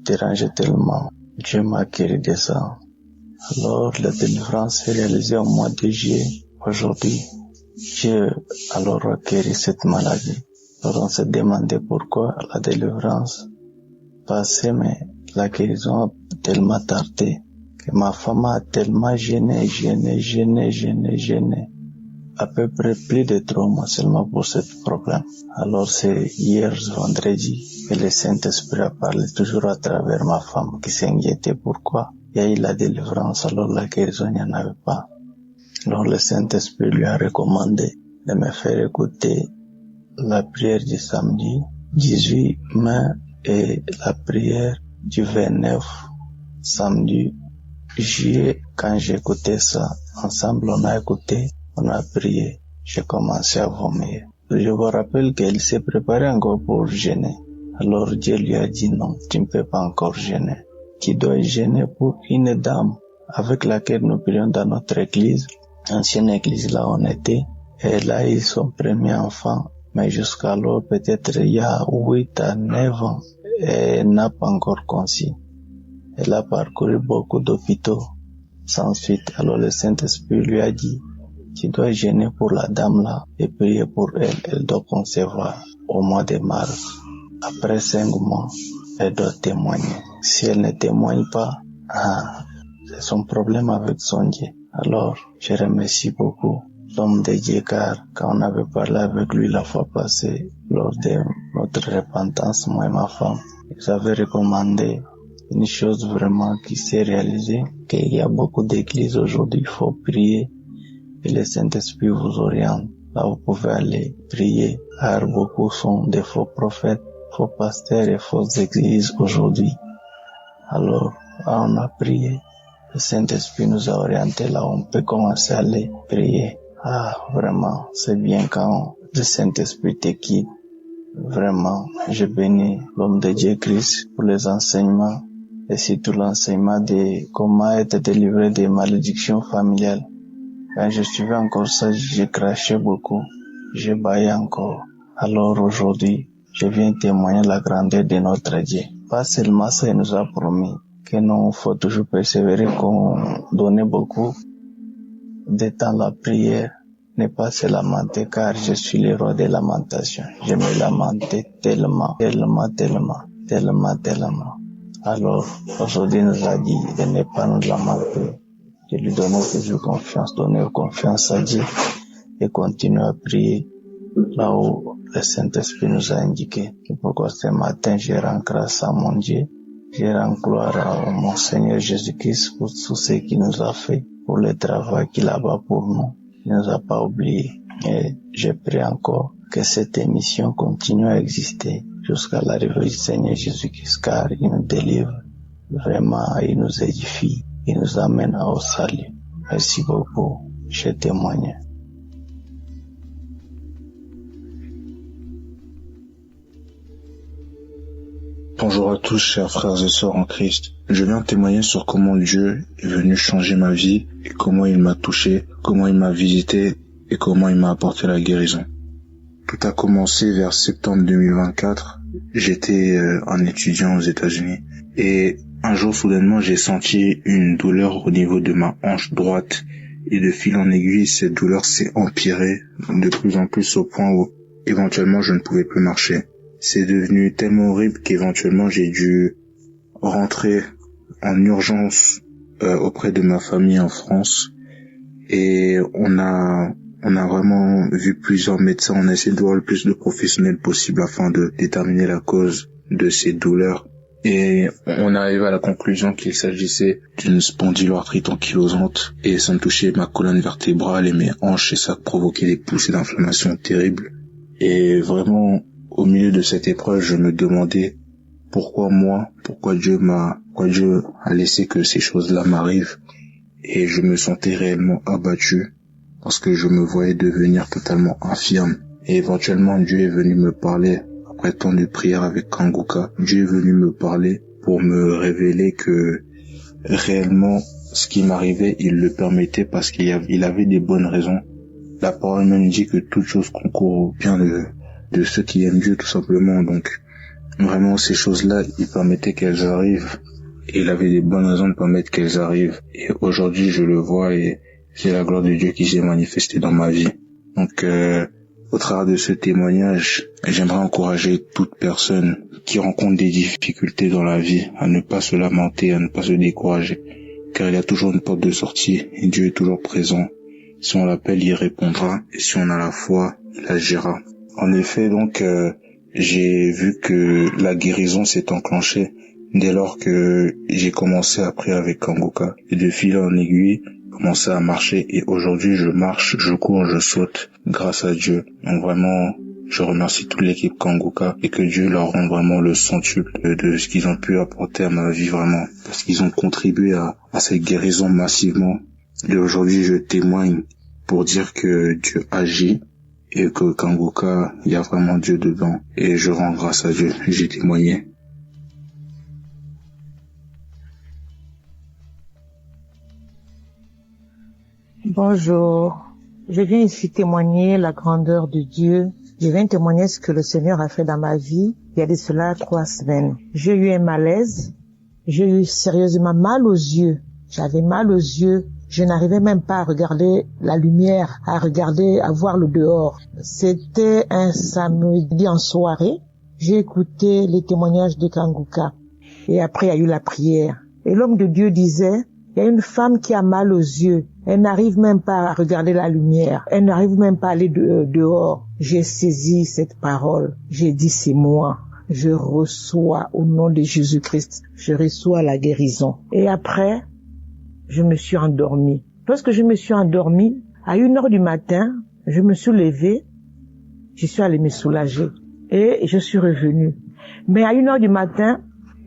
dérangeait tellement. Dieu m'a guéri de ça. Alors, la délivrance est réalisée au mois de juillet. Aujourd'hui, Dieu alors a guéri cette maladie. Alors, on s'est demandé pourquoi la délivrance passait, mais la guérison a tellement tardé que ma femme a tellement gêné. À peu près plus de 3 mois seulement pour ce problème. Alors c'est hier, vendredi, que le Saint-Esprit a parlé toujours à travers ma femme qui s'inquiétait pourquoi il y a eu la délivrance alors la guérison il n'y en avait pas. Alors le Saint-Esprit lui a recommandé de me faire écouter la prière du samedi 18 mai et la prière du 29 samedi juillet. Quand j'ai écouté ça, ensemble on a écouté, on a prié, j'ai commencé à vomir. Je vous rappelle qu'elle s'est préparée encore pour jeûner. Alors Dieu lui a dit non, tu ne peux pas encore jeûner. Tu dois jeûner pour une dame avec laquelle nous prions dans notre église, ancienne église là on était. Elle a eu son premier enfant, mais jusqu'alors peut-être il y a 8 à 9 ans, elle n'a pas encore conçu. Elle a parcouru beaucoup d'hôpitaux sans suite. Alors le Saint-Esprit lui a dit, tu dois jeûner pour la dame là et prier pour elle. Elle doit concevoir au mois de mars. Après 5 mois, elle doit témoigner. Si elle ne témoigne pas, c'est son problème avec son Dieu. Alors, je remercie beaucoup l'homme de Dieu car quand on avait parlé avec lui la fois passée, lors de notre repentance, moi et ma femme, ils avaient recommandé une chose vraiment qui s'est réalisée, qu'il y a beaucoup d'églises aujourd'hui, il faut prier et le Saint-Esprit vous oriente. Là, vous pouvez aller prier, car beaucoup sont des faux prophètes, faux pasteurs et fausses églises aujourd'hui. Alors, là, on a prié. Le Saint-Esprit nous a orientés là, on peut commencer à aller prier. Vraiment, c'est bien quand le Saint-Esprit te quitte. Vraiment, je bénis l'homme de Dieu Christ pour les enseignements et surtout l'enseignement de comment être délivré des malédictions familiales. Quand je suivais encore ça, j'ai craché beaucoup, j'ai baillé encore. Alors aujourd'hui, je viens témoigner la grandeur de notre Dieu. Pas seulement ça, il nous a promis que nous, faut toujours persévérer, qu'on donne beaucoup de temps la prière, ne pas se lamenter car je suis le roi des lamentations. Je me lamentais tellement. Alors, aujourd'hui, il nous a dit de ne pas nous lamenter, de lui donner toujours confiance, donner confiance à Dieu et continuer à prier là où le Saint-Esprit nous a indiqué. C'est pourquoi ce matin, je rends grâce à mon Dieu, je rends gloire à mon Seigneur Jésus-Christ pour tout ce qu'il nous a fait, pour le travail qu'il a fait pour nous. Il ne nous a pas oubliés. Et je prie encore que cette émission continue à exister jusqu'à l'arrivée du Seigneur Jésus-Christ, car il nous délivre, vraiment, il nous édifie, il nous amène au salut. Merci beaucoup, je témoigne. Bonjour à tous, chers frères et sœurs en Christ. Je viens témoigner sur comment Dieu est venu changer ma vie et comment il m'a touché, comment il m'a visité et comment il m'a apporté la guérison. Tout a commencé vers septembre 2024. J'étais un étudiant aux États-Unis et un jour soudainement j'ai senti une douleur au niveau de ma hanche droite et de fil en aiguille cette douleur s'est empirée de plus en plus au point où éventuellement je ne pouvais plus marcher. C'est devenu tellement horrible qu'éventuellement j'ai dû rentrer en urgence auprès de ma famille en France et on a vraiment vu plusieurs médecins, on a essayé de voir le plus de professionnels possible afin de déterminer la cause de ces douleurs et on arrive à la conclusion qu'il s'agissait d'une spondyloarthrite ankylosante et ça me touchait ma colonne vertébrale et mes hanches et ça provoquait des poussées d'inflammation terribles et vraiment au milieu de cette épreuve, je me demandais pourquoi Dieu a laissé que ces choses-là m'arrivent et je me sentais réellement abattu parce que je me voyais devenir totalement infirme et éventuellement Dieu est venu me parler après tant de prières avec Kanguka. Dieu est venu me parler pour me révéler que réellement ce qui m'arrivait, il le permettait parce qu'il avait des bonnes raisons. La parole même dit que toute chose concourt au bien de ceux qui aiment Dieu tout simplement. Donc vraiment ces choses-là, il permettait qu'elles arrivent et il avait des bonnes raisons de permettre qu'elles arrivent et aujourd'hui je le vois et c'est la gloire de Dieu qui s'est manifestée dans ma vie. Donc au travers de ce témoignage, j'aimerais encourager toute personne qui rencontre des difficultés dans la vie à ne pas se lamenter, à ne pas se décourager, car il y a toujours une porte de sortie et Dieu est toujours présent. Si on l'appelle, il répondra, et si on a la foi, il agira. En effet, donc, j'ai vu que la guérison s'est enclenchée dès lors que j'ai commencé à prier avec Kanguka. Et de fil en aiguille, commencé à marcher, et aujourd'hui, je marche, je cours, je saute, grâce à Dieu. Donc vraiment, je remercie toute l'équipe Kanguka, et que Dieu leur rende vraiment le centuple de ce qu'ils ont pu apporter à ma vie, vraiment, parce qu'ils ont contribué à cette guérison massivement. Et aujourd'hui, je témoigne pour dire que Dieu agit et que Kanguka, il y a vraiment Dieu dedans. Et je rends grâce à Dieu. J'ai témoigné. Bonjour. Je viens ici témoigner la grandeur de Dieu. Je viens témoigner ce que le Seigneur a fait dans ma vie il y a de cela 3 semaines. J'ai eu un malaise. J'ai eu sérieusement mal aux yeux. J'avais mal aux yeux. Je n'arrivais même pas à regarder la lumière, à voir le dehors. C'était un samedi en soirée. J'ai écouté les témoignages de Kanguka. Et après, il y a eu la prière. Et l'homme de Dieu disait, il y a une femme qui a mal aux yeux. Elle n'arrive même pas à regarder la lumière. Elle n'arrive même pas à aller dehors. J'ai saisi cette parole. J'ai dit, c'est moi. Je reçois au nom de Jésus-Christ. Je reçois la guérison. Et après, je me suis endormie. Lorsque je me suis endormie, à 1h du matin, je me suis levée, je suis allée me soulager et je suis revenue. Mais à 1h du matin,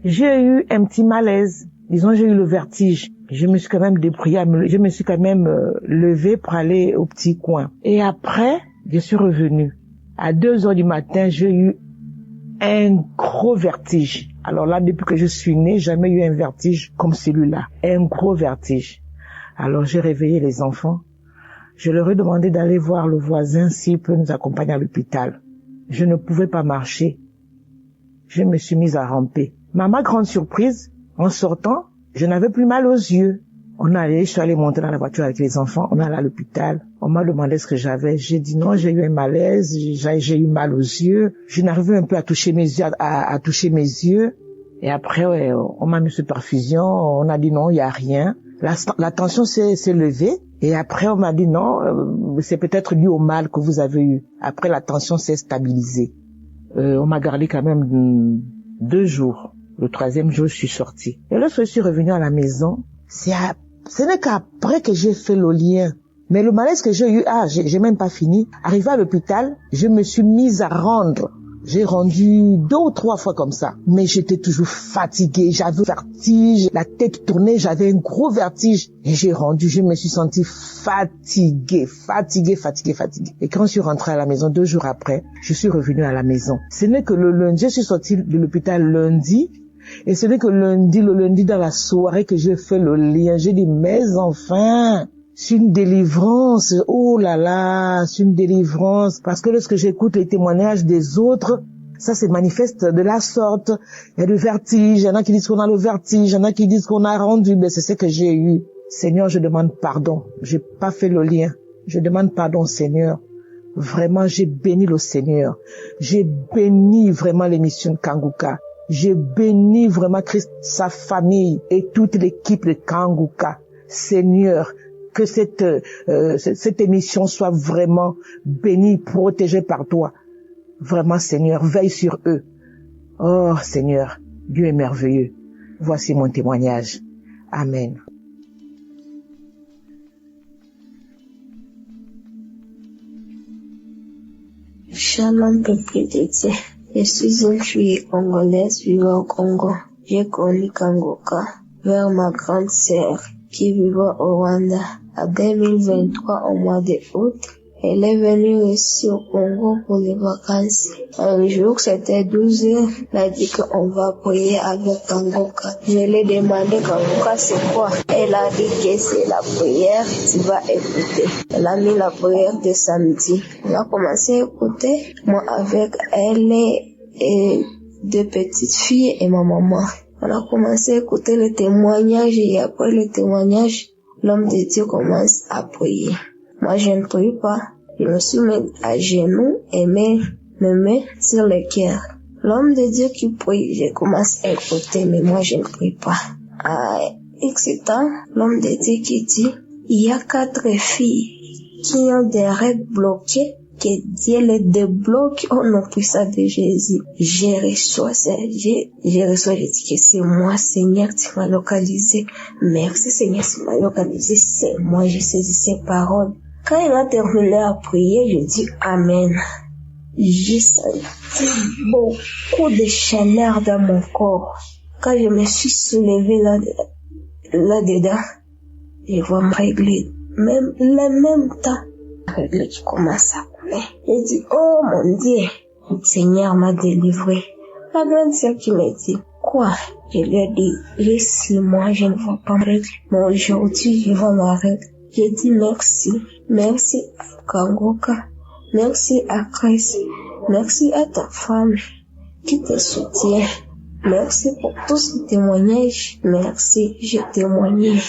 j'ai eu un petit malaise. Disons, j'ai eu le vertige. Je me suis quand même débrouillée, je me suis quand même levée pour aller au petit coin. Et après, je suis revenue. À 2h du matin, j'ai eu un gros vertige. Alors là, depuis que je suis née, jamais eu un vertige comme celui-là. Un gros vertige. Alors j'ai réveillé les enfants. Je leur ai demandé d'aller voir le voisin s'il peut nous accompagner à l'hôpital. Je ne pouvais pas marcher. Je me suis mise à ramper. Mais à ma grande surprise, en sortant, je n'avais plus mal aux yeux. Je suis allée monter dans la voiture avec les enfants, on est allé à l'hôpital. On m'a demandé ce que j'avais. J'ai dit non, j'ai eu un malaise, j'ai eu mal aux yeux. Je n'arrivais un peu à toucher mes yeux, à toucher mes yeux. Et après, on m'a mis sous perfusion, on a dit non, il y a rien. La tension s'est levée. Et après, on m'a dit non, c'est peut-être dû au mal que vous avez eu. Après, la tension s'est stabilisée. On m'a gardé quand même 2 jours. Le 3e jour, je suis sortie. Et lorsque je suis revenue à la maison, ce n'est qu'après que j'ai fait le lien. Mais le malaise que j'ai eu, j'ai même pas fini. Arrivé à l'hôpital, je me suis mise à rendre. J'ai rendu 2 ou 3 fois comme ça. Mais j'étais toujours fatiguée, j'avais vertige, la tête tournait, j'avais un gros vertige. Et je me suis sentie fatiguée. Et quand je suis rentrée à la maison 2 jours après, je suis revenue à la maison. Ce n'est que le lundi, je suis sortie de l'hôpital lundi. Et ce n'est que le lundi dans la soirée que j'ai fait le lien. J'ai dit, mais enfin, c'est une délivrance. Oh là là, c'est une délivrance. Parce que lorsque j'écoute les témoignages des autres, ça se manifeste de la sorte. Il y a le vertige. Il y en a qui disent qu'on a le vertige. Il y en a qui disent qu'on a rendu. Mais c'est ce que j'ai eu. Seigneur, je demande pardon. J'ai pas fait le lien. Je demande pardon, Seigneur. Vraiment, j'ai béni le Seigneur. J'ai béni vraiment l'émission de Kanguka. J'ai béni vraiment Christ, sa famille et toute l'équipe de Kanguka. Seigneur, que cette émission soit vraiment bénie, protégée par toi. Vraiment, Seigneur, veille sur eux. Oh, Seigneur, Dieu est merveilleux. Voici mon témoignage. Amen. Shalom, peuple de Dieu. Je suis une fille congolaise vivant au Congo. J'ai connu Kanguka vers ma grande sœur qui vivait au Rwanda. En 2023, au mois d'août, elle est venue ici au Congo pour les vacances. Un jour, c'était 12 heures, elle a dit qu'on va prier avec Kanguka. Je lui ai demandé Kanguka c'est quoi. Elle a dit que c'est la prière, tu vas écouter. Elle a mis la prière de samedi. On a commencé à écouter, moi avec elle et 2 petites filles et ma maman. On a commencé à écouter le témoignage et après le témoignage, l'homme de Dieu commence à prier. Moi, je ne prie pas. Je me suis mis à genoux et mes mains sur le cœur. L'homme de Dieu qui prie, je commence à écouter, mais moi, je ne prie pas. excitant, l'homme de Dieu qui dit, il y a 4 filles qui ont des règles bloquées, que Dieu les débloque au nom puissant de Jésus. Je reçois, je dis que c'est moi, Seigneur, tu m'as localisé. Merci, Seigneur, tu m'as localisé. C'est moi, je saisis ces paroles. Quand il a terminé à prier, je dis Amen. J'ai senti beaucoup de chaleur dans mon corps. Quand je me suis soulevée là-dedans, je vois me régler. Même, le même temps, régler qui commence à couler. J'ai dit, oh mon Dieu, le Seigneur m'a délivré. La grande sœur qui m'a dit, quoi? Je lui ai dit, j'ai 6 mois, je ne vois pas me règle. Mais aujourd'hui, je vois ma règle. J'ai dit merci. Merci à Kangoka. Merci à Christ. Merci à ta femme qui te soutient. Merci pour tous ces témoignages. Merci, j'ai témoigné.